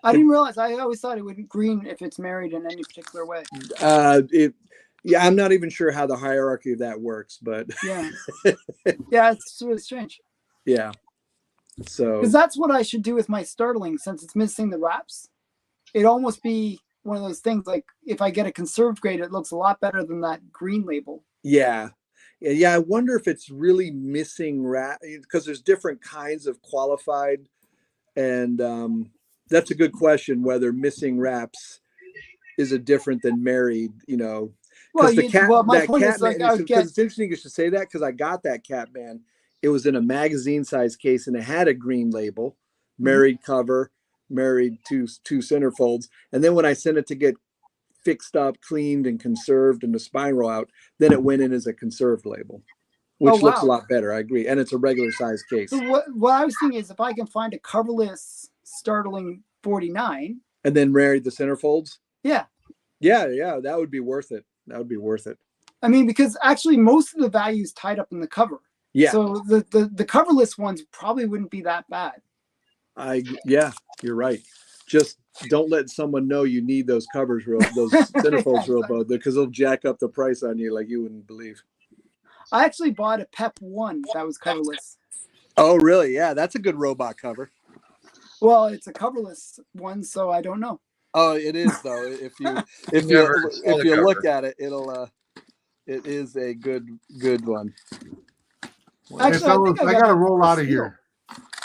I didn't realize. I always thought it would green if it's married in any particular way. Yeah, I'm not even sure how the hierarchy of that works, but Yeah, yeah, it's really strange. yeah. So Because that's what I should do with my Startling, since it's missing the wraps. It'd almost be one of those things like if I get a conserved grade, it looks a lot better than that green label. yeah. I wonder if it's really missing wrap, because there's different kinds of qualified, and that's a good question whether missing wraps is a different than married. Well, Because my point is like I would get. It's interesting you should say that, because I got that Catman. It was in a magazine size case and it had a green label, married cover, married two centerfolds. And then when I sent it to get fixed up, cleaned and conserved and the spine roll out, then it went in as a conserved label, which looks a lot better. I agree. And it's a regular size case. So what I was thinking is if I can find a coverless Startling 49. And then married the centerfolds. Yeah. Yeah. That would be worth it. That would be worth it. I mean, because actually most of the value is tied up in the cover. Yeah. So the coverless ones probably wouldn't be that bad. Yeah, you're right. Just don't let someone know you need those covers those centerfolds real bad, because they'll jack up the price on you like you wouldn't believe. I actually bought a PEP 1 that was coverless. Oh, really? Yeah, that's a good robot cover. Well, it's a coverless one, so I don't know. Oh, it is though. If you look at it, it is a good one. Actually, Hey, fellas, I gotta roll out of here.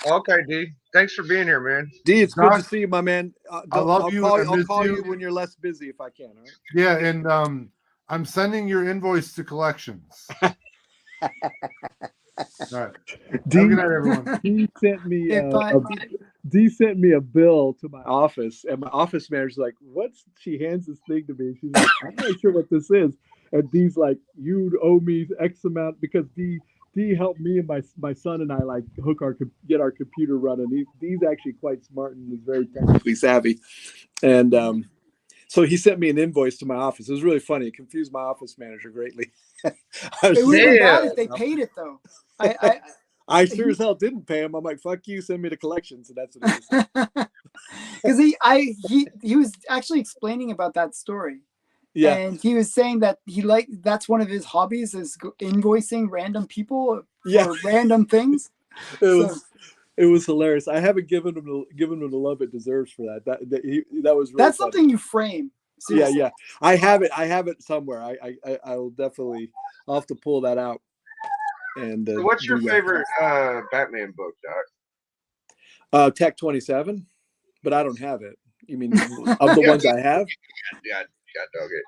Okay, D. Thanks for being here, man. D, it's good to Josh, see you, my man. I love you. I'll call you when you're less busy if I can. All right? Yeah, and I'm sending your invoice to collections. All right. D, Good night, everyone. he sent me If D sent me a bill to my office, and my office manager's like, "What's?" She hands this thing to me. She's like, "I'm not sure what this is." And D's like, "You owe me X amount," because D helped me and my son and I like get our computer running. He's actually quite smart and is very technically savvy, and so he sent me an invoice to my office. It was really funny. It confused my office manager greatly. it would have been bad if they paid it though. I sure as hell didn't pay him. I'm like, "Fuck you, send me to collections," and that's what it is. Because he was actually explaining about that story. Yeah. And he was saying that that's one of his hobbies is invoicing random people for random things. It was hilarious. I haven't given him the love it deserves for that. That was really that's funny. something you frame. Seriously. Yeah. I have it somewhere. I will definitely. I'll have to pull that out. And So what's your favorite Batman book, Doc? Tech 27, but I don't have it. You mean of the ones I have? Yeah, dog it.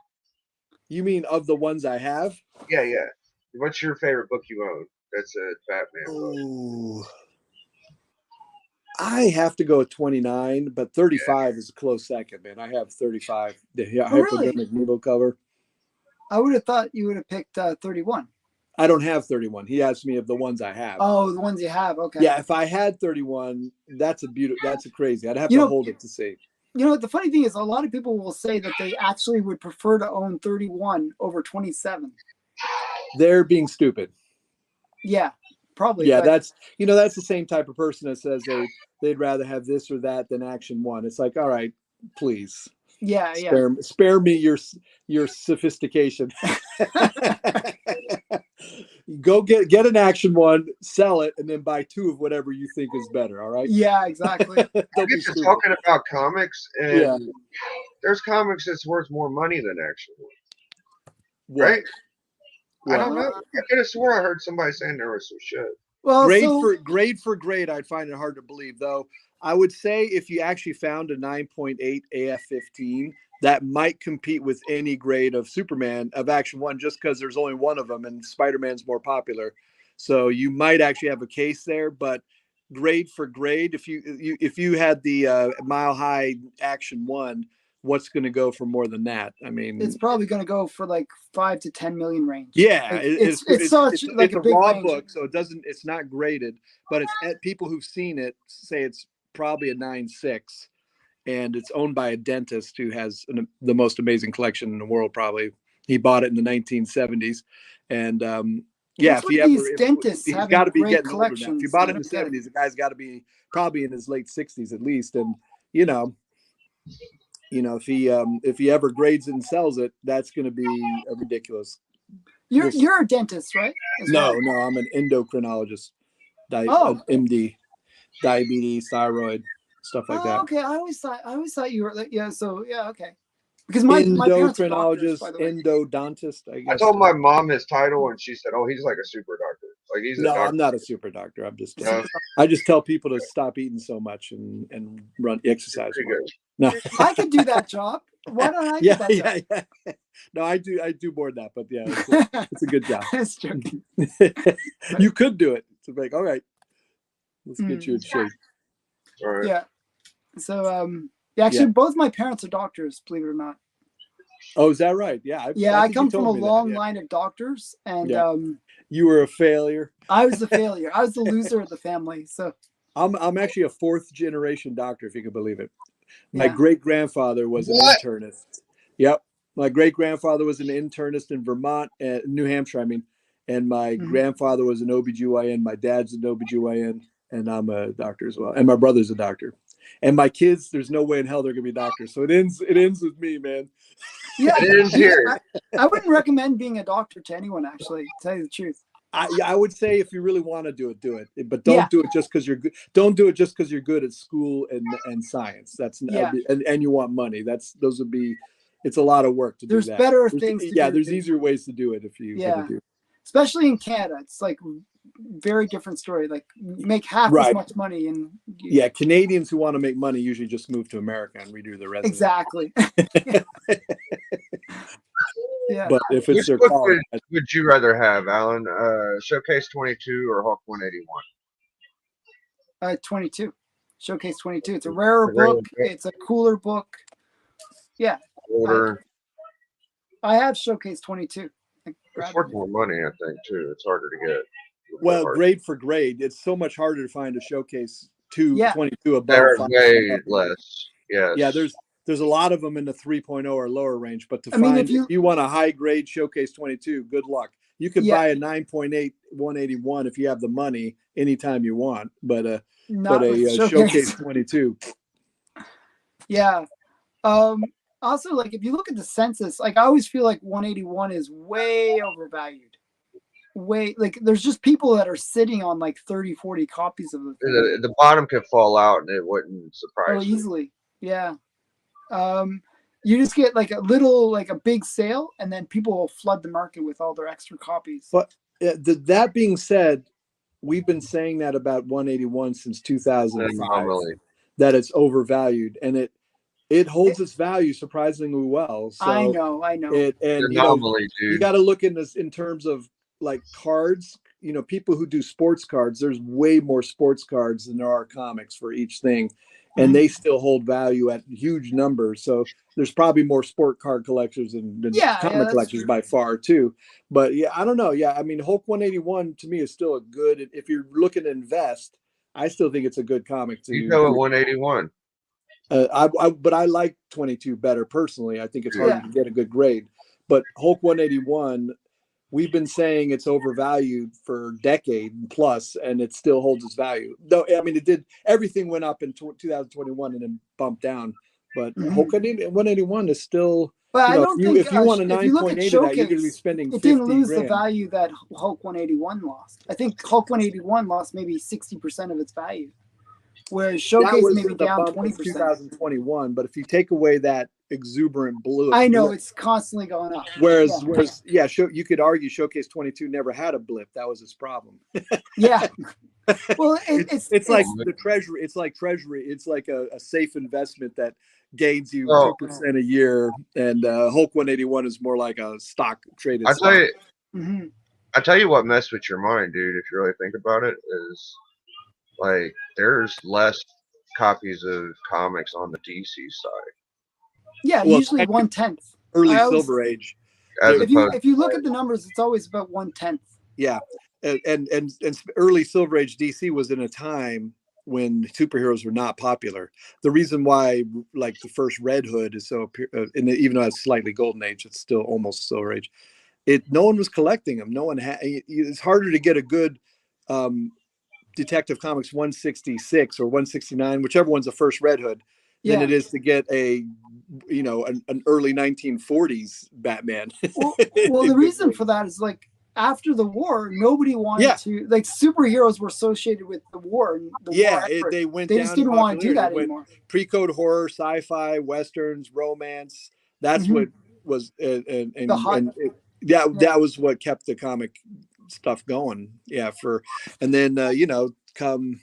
You mean of the ones I have? Yeah. What's your favorite book you own? That's a Batman book. Ooh. I have to go with 29, but 35 is a close second, man. I have 35. The Hypodermic Needle cover. I would have thought you would have picked 31. I don't have 31. He asked me of the ones I have. Oh, the ones you have. Okay. Yeah, if I had 31, that's a crazy. I'd have to hold it to see. You know, the funny thing is a lot of people will say that they actually would prefer to own 31 over 27. They're being stupid. Yeah, probably. Yeah, that's the same type of person that says they'd rather have this or that than Action 1. It's like, all right, please. Yeah. Spare me your sophistication. Go get an Action 1, sell it, and then buy 2 of whatever you think is better. All right. Yeah, exactly. I guess you're talking about comics, and there's comics that's worth more money than Action 1. Right? I don't know. I could have swore I heard somebody saying there was some shit. Well, grade for grade, I'd find it hard to believe, though. I would say if you actually found a 9.8 AF-15, that might compete with any grade of Superman of Action 1, just because there's only one of them and Spider-Man's more popular. So you might actually have a case there, but grade for grade, if you had the Mile High Action 1, what's going to go for more than that? I mean, it's probably going to go for like 5 to 10 million range. Yeah, it's such like it's a big raw range. book, so it's not graded, but it's people who've seen it say it's probably a 9.6, and it's owned by a dentist who has the most amazing collection in the world. Probably he bought it in the 1970s, and yeah, What's if he with these ever, dentsts he's having got to be great getting older now. If you collections? bought I it in the don't get it. 70s, the guy's got to be probably in his late 60s at least, and you know, if he ever grades it and sells it, that's going to be a ridiculous. You're a dentist, right? As well? No, I'm an endocrinologist, Oh. MD, diabetes, thyroid, stuff like that. Okay. I always thought you were yeah. So yeah, okay. Because my parents are doctors, Endocrinologist, by the way. endodontist, I I guess. told my mom his title, and she said, "Oh, he's like a super doctor. Like he's a No, doctor." I'm not a super doctor. I'm just No. I just tell people to stop eating so much and run exercise Pretty more. good. No. I could do that job. Why don't I do Yeah, that job? yeah. No, I do more than that, but yeah, it's a good job. That's joking. You could do it. It's like, all right, let's get you in shape. All right. Yeah. So yeah, actually, both my parents are doctors. Believe it or not. Oh, is that right? Yeah. I think you come from a told me that, long yeah. line of doctors, and Yeah. You were a failure. I was the failure. I was the loser of the family. So I'm actually a fourth generation doctor, if you can believe it. My Yeah. great grandfather was an What? internist. Yep. My great grandfather was an internist in Vermont, New Hampshire, I mean. And my Mhm. grandfather was an OBGYN. My dad's an OBGYN, and I'm a doctor as well. And my brother's a doctor. And my kids, there's no way in hell they're gonna be doctors. So it ends with me, man. yeah, It ends here. I wouldn't recommend being a doctor to anyone. Actually, to tell you the truth. I would say if you really want to do it, but don't Yeah. do it just because you're good. Don't do it just because you're good at school and science. Yeah. And you want money. Those would be. It's a lot of work to There's do that. better things to yeah, do. there's easier ways to do it if you. Yeah. do. Especially in Canada, it's like very different story. Like make half as Right. much money, and Yeah, Canadians who want to make money usually just move to America and redo their resume. exactly. Yeah. But if Which it's their book college, would you rather have, Alan? Showcase 22 or Hawk 181? 22. Showcase 22. It's a rarer A rarer book. book. It's a cooler book. Yeah. Older. I have Showcase 22. It's worth more money, I think, too. It's harder to get. well, Hard. grade for grade, it's so much harder to find a showcase Yeah. 22 above. They're 5. way less. Yes. Yeah, there's a lot of them in the 3.0 or lower range, but I mean, find if you- want a high grade showcase 22, good luck. You could Yeah. buy a 9.8 181 if you have the money anytime you want, but Not a with showcase 22. Yeah. Also, like if you look at the census, like I always feel like 181 is way overvalued. Way like there's just people that are sitting on like 30, 40 copies of the thing. The bottom could fall out and it wouldn't surprise Oh, me. easily. Yeah. You just get like a big sale, and then people will flood the market with all their extra copies. But that being said, we've been saying that about 181 since 2005, Anomaly. that it's overvalued, and it holds its value surprisingly well. So I know. Anomaly, you dude. got to look in this in terms of like cards. People who do sports cards, there's way more sports cards than there are comics for each thing, and they still hold value at huge numbers. So there's probably more sport card collectors than comic that's collectors true. by far too. But yeah, I don't know. Yeah, I mean, Hulk 181 to me is still a good. If you're looking to invest, I still think it's a good comic. You go at 181. But I like 22 better personally. I think it's harder to get a good grade. But Hulk 181, we've been saying it's overvalued for a decade plus, and it still holds its value. Though I mean, everything went up in 2021 and then bumped down. But Hulk 181 is still. But I don't think if you want a if you look 9.8 at of that, Showcase, you're going to be spending. it didn't lose $50,000. the value that Hulk 181 lost. I think Hulk 181 lost maybe 60% of its value, whereas Showcase maybe down 20%. 2021, but if you take away that exuberant blue, I know it's constantly going up. Whereas you could argue Showcase 22 never had a blip. That was its problem. Yeah. Well, it's like the treasury. It's like treasury. It's like a safe investment that gains you 2% a year, and Hulk 181 is more like a stock traded. I tell you what messed with your mind, dude. If you really think about it, is like there's less copies of comics on the DC side. Yeah, usually 1/10. Early Silver Age. If you look at the numbers, it's always about 1/10. Yeah, and early Silver Age DC was in a time when superheroes were not popular. The reason why, like, the first Red Hood is so, and even though it's slightly golden age, it's still almost Silver Age. No one was collecting them. No one had. It's harder to get a good Detective Comics 166 or 169, whichever one's the first Red Hood, than Yeah. it is to get an early 1940s Batman. Well, the reason for that is like after the war, nobody wanted to, like, superheroes were associated with the war. And the war effort. They went. They down just in didn't want to do that popularity. anymore. Pre-code horror, sci-fi, westerns, romance. That's Mhm. what was and The hot- that was what kept the comic stuff going. Yeah, and then come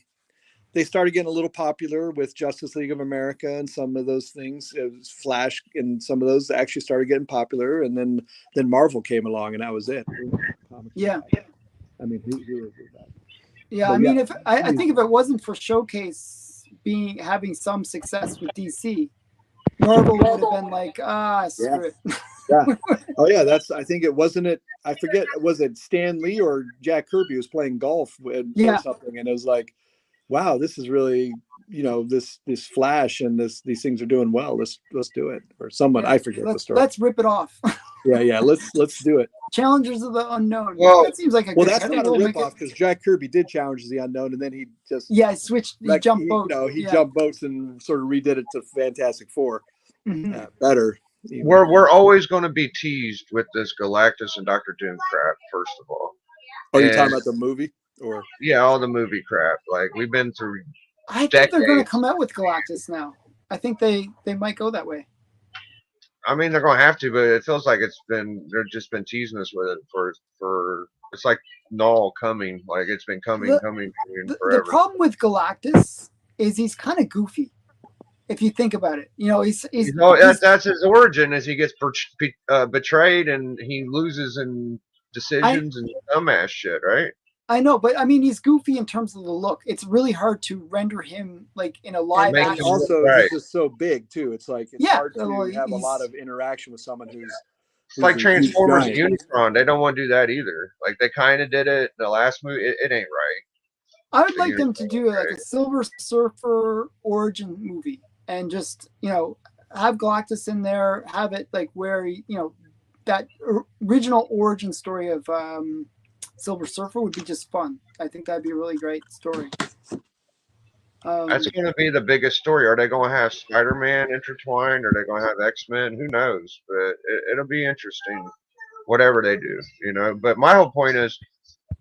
they started getting a little popular with Justice League of America and some of those things. It was Flash and some of those actually started getting popular, and then Marvel came along, and that was it. Yeah. I mean, who is that? Yeah, But I mean, yeah. if I think if it wasn't for Showcase having some success with DC, Marvel would have been like, screw it. Yeah. Oh yeah, I think it wasn't it. I forget, was it Stan Lee or Jack Kirby was playing golf or something, and it was like, wow, this is really, this Flash and these things are doing well. Let's do it. Or someone, I forget the story. Let's rip it off. Yeah. Let's do it. Challengers of the Unknown. Well- that seems like a Well, good that's title. not a We'll make ripoff it- because Jack Kirby did Challenge the Unknown, and then he just switched. He jumped boats. He jumped boats and sort of redid it to Fantastic Four. Mhm. Better. We're always going to be teased with this Galactus and Doctor Doom crap. First of all, Are you talking And- about the movie or? yeah, all the movie crap. Like we've been through. I think they're going to decades. come out with Galactus now. I think they might go that way. I mean, they're going to have to, but it feels like they've just been teasing us with it for. It's like Null coming. Like it's been coming The forever. problem with Galactus is he's kind of goofy. If you think about it, That's his origin. Is he gets betrayed and he loses in decisions and dumbass shit, right? I know, but I mean, he's goofy in terms of the look. It's really hard to render him like in a live make him action. Also, Right. he's just so big too. It's like it's Yeah, hard to well, have a lot he's- of interaction with someone who's It's like a huge Transformers and giant. Unicron. They don't want to do that either. Like they kind of did it in the last movie. It ain't right. I would like them to do like a Silver Surfer origin movie and just have Galactus in there, have it like where that original origin story of Silver Surfer would be just fun. I think that'd be a really great story. That's going to be the biggest story. Are they going to have Spider-Man intertwined? Are they going to have X-Men? Who knows? But it'll be interesting, whatever they do, But my whole point is,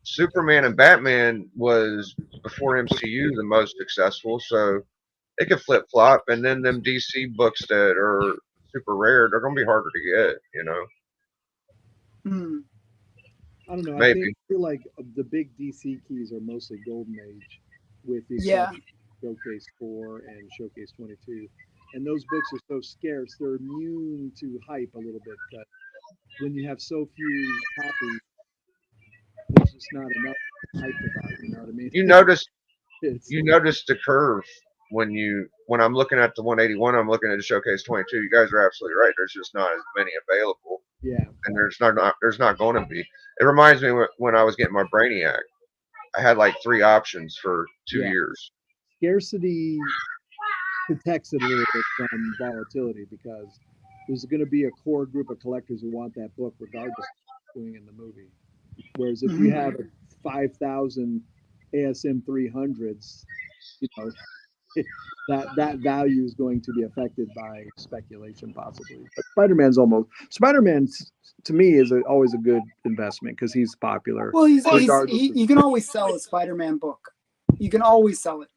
Superman and Batman was before MCU the most successful, so they could flip flop. And then them DC books that are super rare, they're going to be harder to get, I don't know. Maybe. I feel like the big DC keys are mostly Golden Age, with the Yeah. Showcase 4 and Showcase 22, and those books are so scarce they're immune to hype a little bit. But when you have so few copies, there's just not enough hype about it. You know what I mean? You notice It's- you notice the curve when I'm looking at the 181. I'm looking at the Showcase 22. You guys are absolutely right. There's just not as many available. yeah. And there's not going to be. It reminds me when I was getting my Brainiac, I had like 3 options for 2 Yeah. years. Scarcity protects it a little bit from volatility because there's going to be a core group of collectors who want that book regardless of what's doing in the movie. Whereas if you have 5,000 ASM 300s, that value is going to be affected by speculation possibly. But Spider-Man's to me is always a good investment because he's popular. Well, regardless of- you can always sell a Spider-Man book. You can always sell it.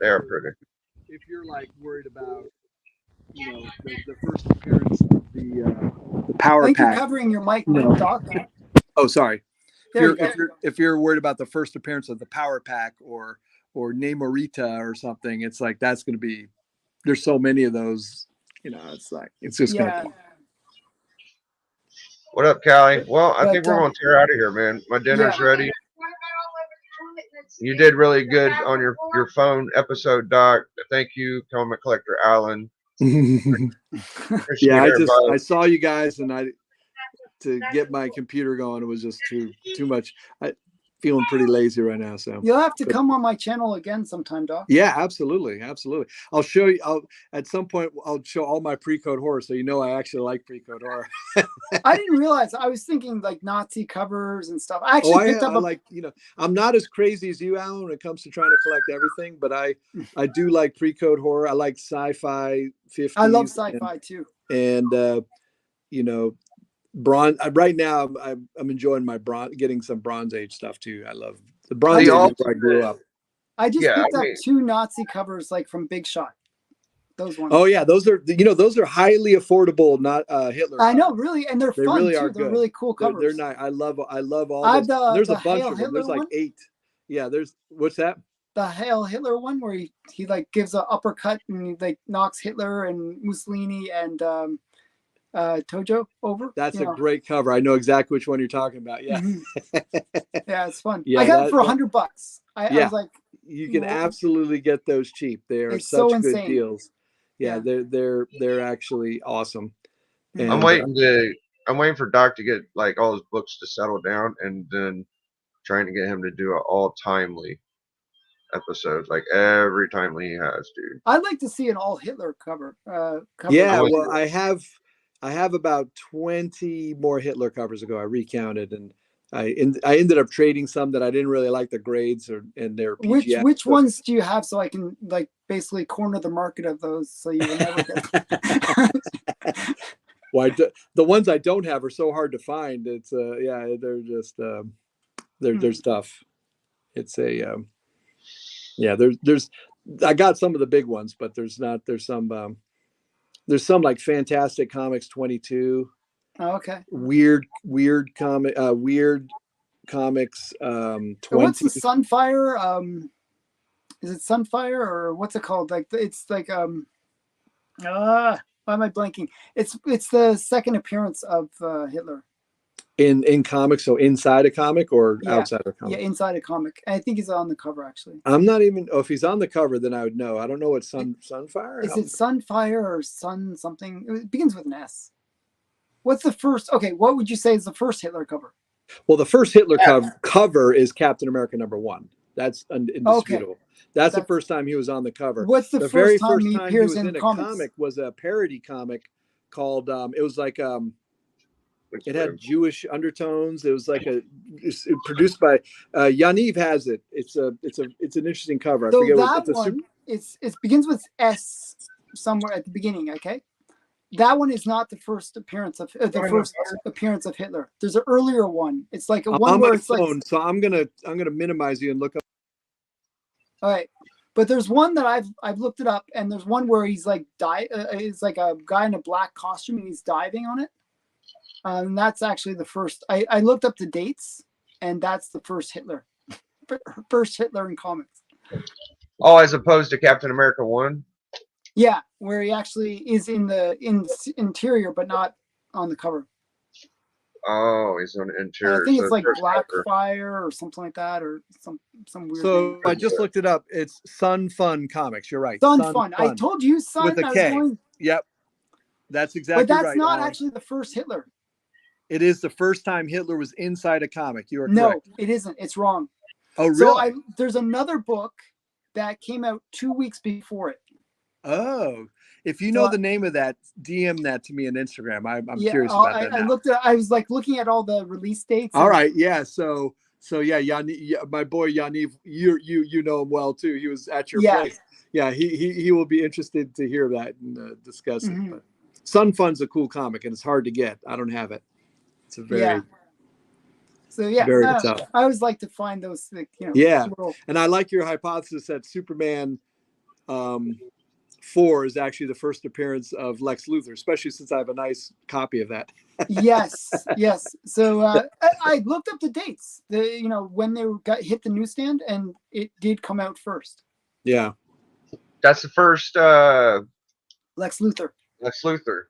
They are pretty. If you're like worried about, the first appearance of the I Power think you're Pack. covering your mic, No. Doc. Oh, sorry. There you go. If you're worried about the first appearance of the Power Pack or Namorita or something, it's like that's going to be. There's so many of those. It's like it's just Yeah. going to. What up, Callie? Well, I But, think we're going to tear out of here, man. My dinner's ready. You did really good on your phone episode, Doc. Thank you, Comic Collector Alan. Appreciate Yeah, everybody. I saw you guys, and to get my computer going, it was just too much. feeling pretty lazy right now. So You'll have to come on my channel again sometime, Doc. yeah, absolutely. I'll show you. At some point I'll show all my pre-code horror, so you know I actually like pre-code horror. I didn't realize. I was thinking like Nazi covers and stuff. I Oh, actually picked up I like, I'm not as crazy as you, Alan, when it comes to trying to collect everything, but I do like pre-code horror. I like sci-fi 50s. I love sci-fi too. And bronze. Right now, I'm enjoying my getting some Bronze Age stuff too. I love the Bronze Age is where I grew up. I just Yeah, picked I up mean- 2 Nazi covers like from Big Shot. Those ones. Oh yeah, those are highly affordable. Not Hitler. I know, covers. really, and they're They fun really too. are They're good. really cool They're covers. nice. I love all. I have those. There's the a bunch Hail of them. There's Hitler like one. 8. Yeah. What's that? The Hail Hitler one where he like gives an uppercut and he like knocks Hitler and Mussolini and Tojo over. That's you a know. great cover. I know exactly which one you're talking about. Yeah. Mhm. Yeah, it's fun. Yeah, I got it for that- $100. I Yeah. was like, You can Well, absolutely get those cheap. They are it's such so good insane. deals. Yeah, Yeah. they're actually awesome. Mhm. I'm waiting for Doc to get like all his books to settle down, and then trying to get him to do an all timely episodes, like every timely he has, dude. I'd like to see an all Hitler cover. Yeah, was- well, I have about 20 more Hitler covers ago. I recounted, and I ended up trading some that I didn't really like the grades and their PGF. Which ones do you have so I can like basically corner the market of those so you will never get Well, the ones I don't have are so hard to find. It's they're just they're tough. It's a there's I got some of the big ones, but there's some like Fantastic Comics 22, Oh, okay. weird comics 20. What's the Sunfire? Is it Sunfire or what's it called? Like it's like why am I blanking? It's the second appearance of Hitler. in comics, so inside a comic or Yeah. outside a comic? Yeah, inside a comic. I think he's on the cover actually. I'm not even. Oh, if he's on the cover, then I would know. I don't know what Sunfire. Is it Sunfire or Sun something? It begins with an S. What's the first? Okay, what would you say is the first Hitler cover? Well, the first Hitler cover is Captain America #1. That's indisputable. That's the That's- first time he was on the cover. What's the very first time he he appears was in in a comics? comic was a parody comic called. It was like Which it had one? Jewish undertones. It was like it's produced by Yaniv has it. It's an interesting cover. I So forget that what it's one, it begins with S somewhere at the beginning. Okay, that one is not the first appearance of Hitler. There's an earlier one. It's like a I'm one on where my it's like phone, so I'm gonna minimize you and look up. all right. But there's one that I've looked it up, and there's one where he's like it's like a guy in a black costume and he's diving on it. And that's actually the first. I looked up the dates, and that's the first Hitler, first Hitler in comics. Oh, as opposed to Captain America 1? Yeah, where he actually is in the interior, but not on the cover. Oh, he's on the And interior. I think so it's like first Black cover. Fire or something like that, or some weird. So name. I just looked it up. It's Sun Fun Comics. You're right. Sun Fun. I told you, Sun. With a I was K. going, Yep, that's exactly but that's right. not Alan. actually the first Hitler. It is the first time Hitler was inside a comic. You are No, correct. it isn't. It's wrong. Oh, really? So there's another book that came out 2 weeks before it. Oh, if you So know I- the name of that, DM that to me on Instagram. I'm Yeah, curious about that. I now. looked at. I was like looking at all the release dates. All and- right, yeah. So yeah, my boy Yaniv, you know him well too. He was at your Yeah. place. Yeah, he will be interested to hear that and discuss Mhm. it. But Sun Fun's a cool comic and it's hard to get. I don't have it. It's a very Yeah. So yeah, very tough. I always like to find those. Like, Yeah. little- And I like your hypothesis that Superman 4 is actually the first appearance of Lex Luthor, especially since I have a nice copy of that. yes. So I looked up the dates. When they hit the newsstand, and it did come out first. Yeah. That's the first Lex Luthor. Lex Luthor.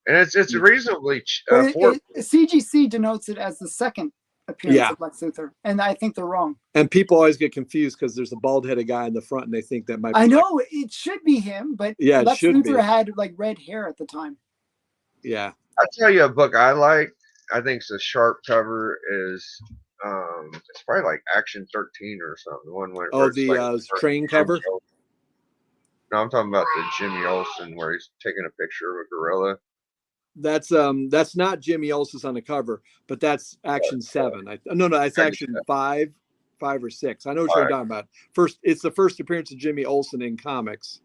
And it's reasonably But affordable. CGC denotes it as the second appearance Yeah. of Lex Luthor, and I think they're wrong. And people always get confused because there's a bald-headed guy in the front, and they think that might be I Lex. know it should be him, but Yeah, it Lex should Luthor be. had like red hair at the time. Yeah. I'll tell you a book I like. I think it's a sharp cover is It's probably like Action 13 or something. The one where Oh, it's the like train cover. No, I'm talking about the Jimmy Olsen where he's taking a picture of a gorilla. That's not Jimmy Olsen's on the cover, but that's Action 7. No, it's Action 5 or 6. I know what you're talking about. It's the first appearance of Jimmy Olsen in comics.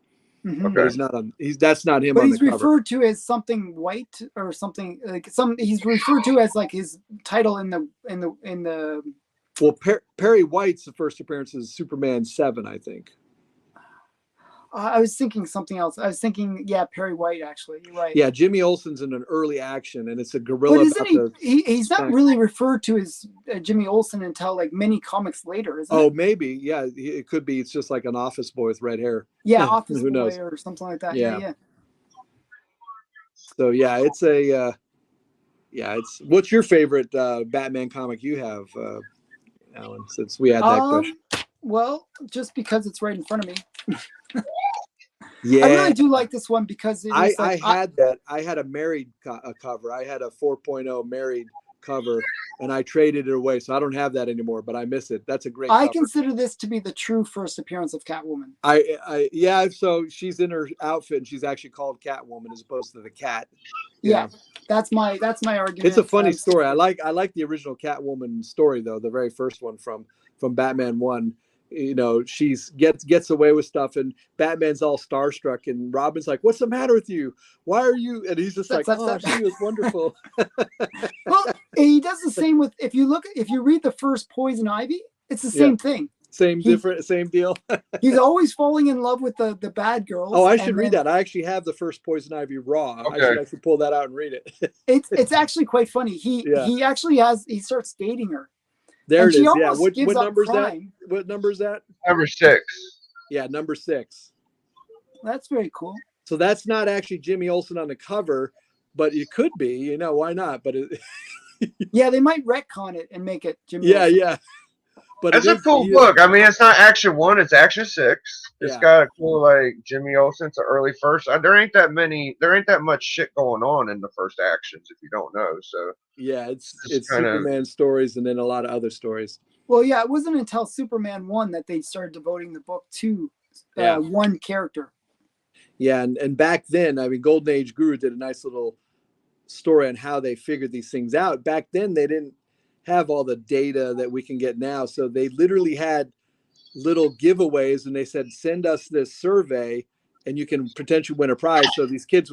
Mhm. But he's not on. That's not him But on he's the cover. referred to as something white or something like some. He's referred to as like his title in the. Well, Perry White's the first appearance is Superman 7, I think. I was thinking something else. I was thinking, yeah, Perry White. Actually, you're right. Yeah, Jimmy Olsen's in an early action, and it's a gorilla. But isn't he's not smack. really referred to as Jimmy Olsen until like many comics later, isn't it? Oh, maybe. Yeah, it could be. It's just like an office boy with red hair. Yeah, Office Who Boy knows? or something like that. Yeah. Yeah. So yeah, it's a. It's. What's your favorite Batman comic you have, Alan? Since we had that question. Well, just because it's right in front of me. Yeah, I really do like this one because I had that. I had a married cover. I had a 4.0 married cover, and I traded it away, so I don't have that anymore. But I miss it. That's a great. I cover. consider this to be the true first appearance of Catwoman. Yeah. So she's in her outfit, and she's actually called Catwoman as opposed to the cat. Yeah, that's my argument. It's a funny story. I like the original Catwoman story though, the very first one from Batman 1. You know, she's gets away with stuff, and Batman's all starstruck, and Robin's like, "What's the matter with you? Why are you?" And he's just like, "Oh, she was wonderful." Well, he does the same with if you read the first Poison Ivy, it's the same thing. Same deal. He's always falling in love with the bad girls. Oh, I should read that. I actually have the first Poison Ivy raw. Okay. I should actually pull that out and read it. It's actually quite funny. He actually starts dating her. There and it is. Yeah. What number is that? crying. What number is that? Number 6. Yeah, number 6. That's very cool. So that's not actually Jimmy Olsen on the cover, but it could be. You know, why not? But yeah, they might retcon it and make it Jimmy. Yeah, Olsen. yeah. But That's a cool book. I mean, it's not Action 1, it's Action 6. It's got a cool like Jimmy Olsen. It's an early first. There ain't that much shit going on in the first Actions if you don't know. So yeah, it's Superman stories and then a lot of other stories. Well, yeah, it wasn't until Superman 1 that they started devoting the book to one character. Yeah, and back then, I mean, Golden Age Guru did a nice little story on how they figured these things out. Back then, they didn't have all the data that we can get now. So they literally had little giveaways and they said, send us this survey and you can potentially win a prize. So these kids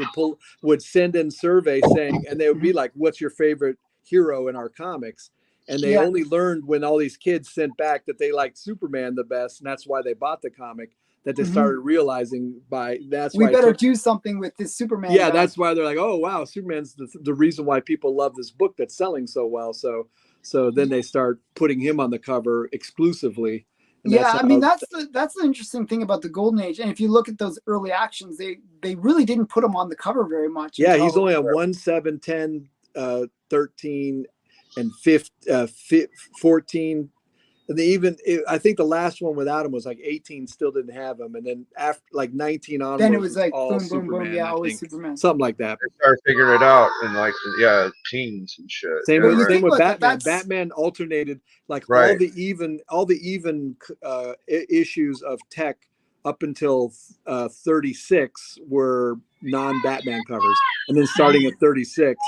would send in survey saying, and they would be like, what's your favorite hero in our comics? And they only learned when all these kids sent back that they liked Superman the best. And that's why they bought the comic, that they started realizing we better do something with this Superman. Yeah. That's why they're like, oh, wow, Superman's the reason why people love this book that's selling so well. So then they start putting him on the cover exclusively. Yeah, I mean that's the interesting thing about the Golden Age. And if you look at those early Actions, they really didn't put him on the cover very much. Yeah, he's only on 1, 7, 10, 13, and 14. And I think the last one without him was like 18 still didn't have him, and then after like 19 on, then it was like all boom, Superman, boom, yeah, always Superman, something like that. They started figuring it out in like teens and shit. Same with Batman. That's... Batman alternated like all the even issues of Tech up until 36 were non-Batman covers, and then starting at 36,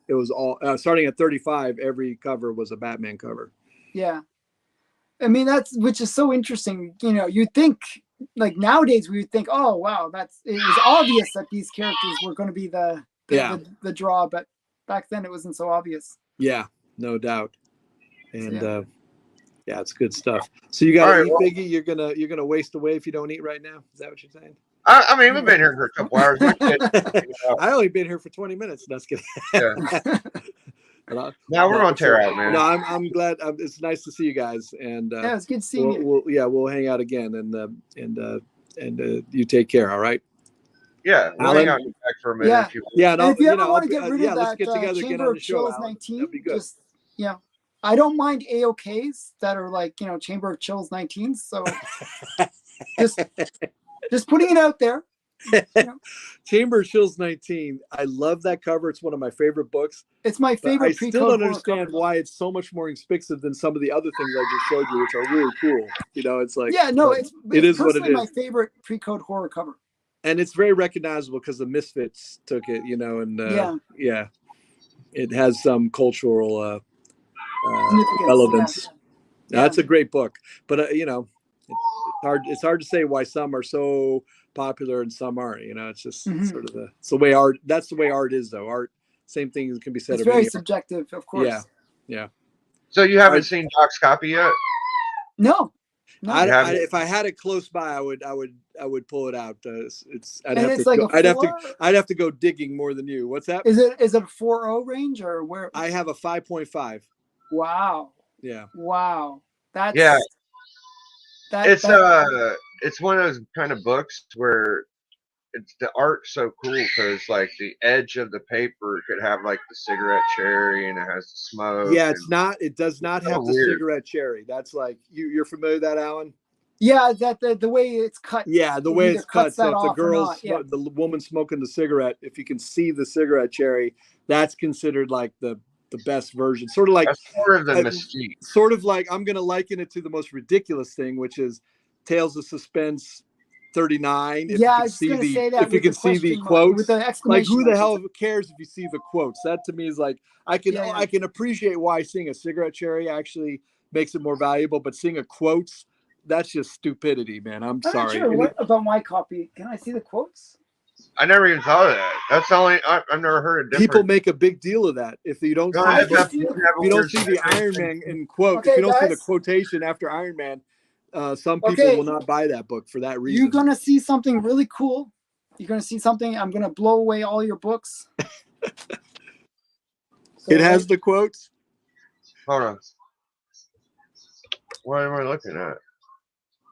it was all starting at 35. Every cover was a Batman cover. Yeah. I mean, which is so interesting. You know, you'd think like nowadays we would think, oh wow, it was obvious that these characters were going to be the draw, but back then it wasn't so obvious. Yeah, no doubt. And it's good stuff. So you got to eat, Biggie. You're gonna waste away if you don't eat right now. Is that what you're saying? I mean, we've been here for a couple hours. I only been here for 20 minutes. That's good. Yeah. Now we're on tear out, man. No, I'm glad. It's nice to see you guys, and it's good seeing you. We'll hang out again, and you take care. All right. Yeah, we'll hang out back for a minute. Yeah, if you want. Yeah. And if you ever want to get rid of that, let's get together, Chamber get on the of show. Chills Alan. 19. That'd be good. I don't mind AOKs that are like Chamber of Chills 19. So just putting it out there. Chamber of Chills 19. I love that cover. It's one of my favorite books. It's my But favorite I pre-code still don't horror understand cover. why it's so much more expensive than some of the other things I just showed you, which are really cool. You know, it's like Yeah, no, but it's it is what it personally my is. favorite pre-code horror cover. And it's very recognizable because the Misfits took it, you know, and Yeah. it has some cultural Significance, relevance. Yeah. That's a great book, but you know, it's hard to say why some are so popular and some aren't. You know, it's just sort of it's the way art. That's the way art is, though. Art, same thing can be said It's of very any art. subjective, of course. Yeah. So you haven't seen Doc's copy yet? No. If I had it close by, I would pull it out. I'd have to go digging more than you. What's that? Is it a 4.0 range or where? I have a 5.5. Wow. Yeah. Wow. That's it's one of those kind of books where it's the art's so cool because like the edge of the paper could have like the cigarette cherry and it has the smoke. Yeah, it does not have the cigarette cherry. That's like you're familiar with that, Alan? Yeah, that the way it's cut. Yeah, the way it's cut. So if the woman smoking the cigarette, if you can see the cigarette cherry, that's considered like the best version. Sort of like that's sort of the mystique. Sort of like I'm going to liken it to the most ridiculous thing, which is Tales of Suspense 39. If you can see the quotes, with the exclamation, like who the hell cares if you see the quotes? That to me is like I can appreciate why seeing a cigarette cherry actually makes it more valuable, but seeing a quotes, that's just stupidity, man. I'm sorry. Sure. What about my copy? Can I see the quotes? I never even thought of that. That's the only I've never heard of. People make a big deal of that. If you don't see the Iron Man in quote, if you don't see the quotation after Iron Man, some people will not buy that book for that reason. You're gonna see something really cool. You're gonna see something. I'm gonna blow away all your books. It has the quotes. Hold on. What am I looking at?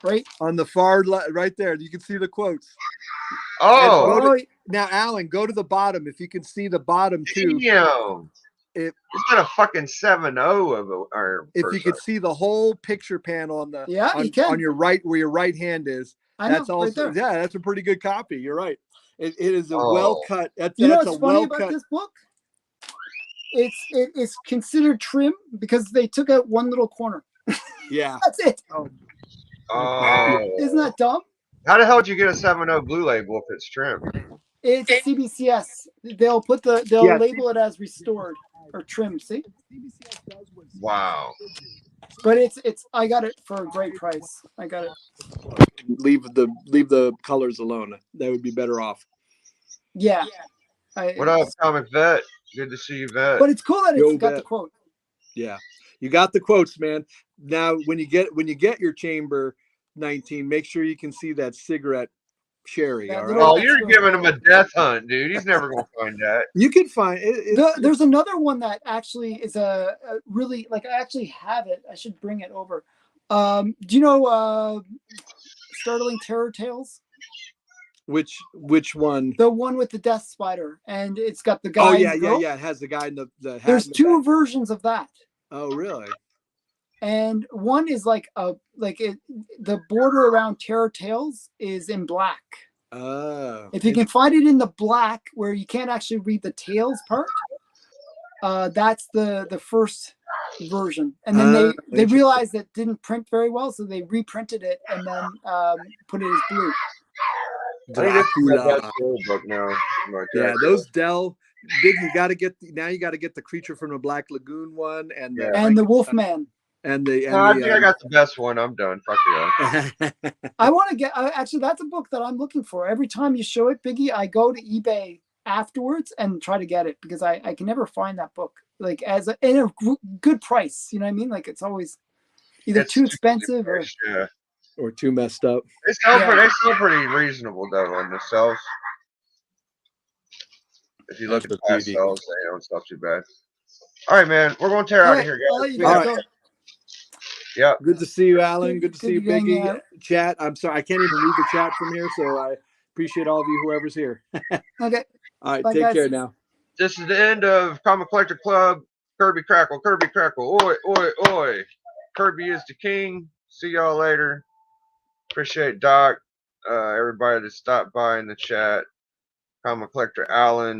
Right on the far left, right there. You can see the quotes. Oh, now, Alan, go to the bottom. If you can see the bottom too. It's got a fucking 7.0 of an iron. If you could see the whole picture panel on the on your right where your right hand is, that's also that's a pretty good copy. You're right. It is a well cut. You know what's funny about this book? It's considered trim because they took out one little corner. Yeah, that's it. Oh, isn't that dumb? How the hell did you get a 7.0 blue label if it's trim? It's CBCS. They'll label it as restored or trim. See? Wow. But it's I got it for a great price. I got it. Leave the colors alone. That would be better off. Yeah. What up, Comic Vet? Good to see you, Vet. But it's cool that it's got the quote. Yeah, you got the quotes, man. Now, when you get your Chamber 19, make sure you can see that cigarette cherry. All right. Oh, you're giving him a death hunt, dude. He's never gonna find that. You can find it. There's another one that actually is a really like I actually have it. I should bring it over. Do you know Startling Terror Tales? Which one? The one with the death spider, and it's got the guy. Oh yeah. It has the guy in the hat. There's two versions of that. Oh really? And one is the border around Terror Tales is in black. Oh. If you can find it in the black where you can't actually read the Tales part, that's the first version. And then they realized that didn't print very well, so they reprinted it and then put it as blue. Book now. Yeah, those Dell. Big, you got to get the Creature from the Black Lagoon one and the Wolfman. I think I got the best one. I'm done. Fuck yeah. I want to get actually that's a book that I'm looking for. Every time you show it, Biggie, I go to eBay afterwards and try to get it because I can never find that book like in a good price. You know what I mean? Like it's always either too expensive or too messed up. They sell pretty reasonable though on the shelves. If you look at the past sales, they don't sell too bad. All right, man. We're going to tear out of here, guys. All right. Yeah. Good to see you, Alan. Good to see you, Biggie. Chat. I'm sorry. I can't even read the chat from here, so I appreciate all of you, whoever's here. Okay. All right. Take care now. This is the end of Comic Collector Club. Kirby Crackle. Kirby Crackle. Oi, oi, oi. Kirby is the king. See y'all later. Appreciate Doc. everybody that stopped by in the chat. Comic Collector Allen,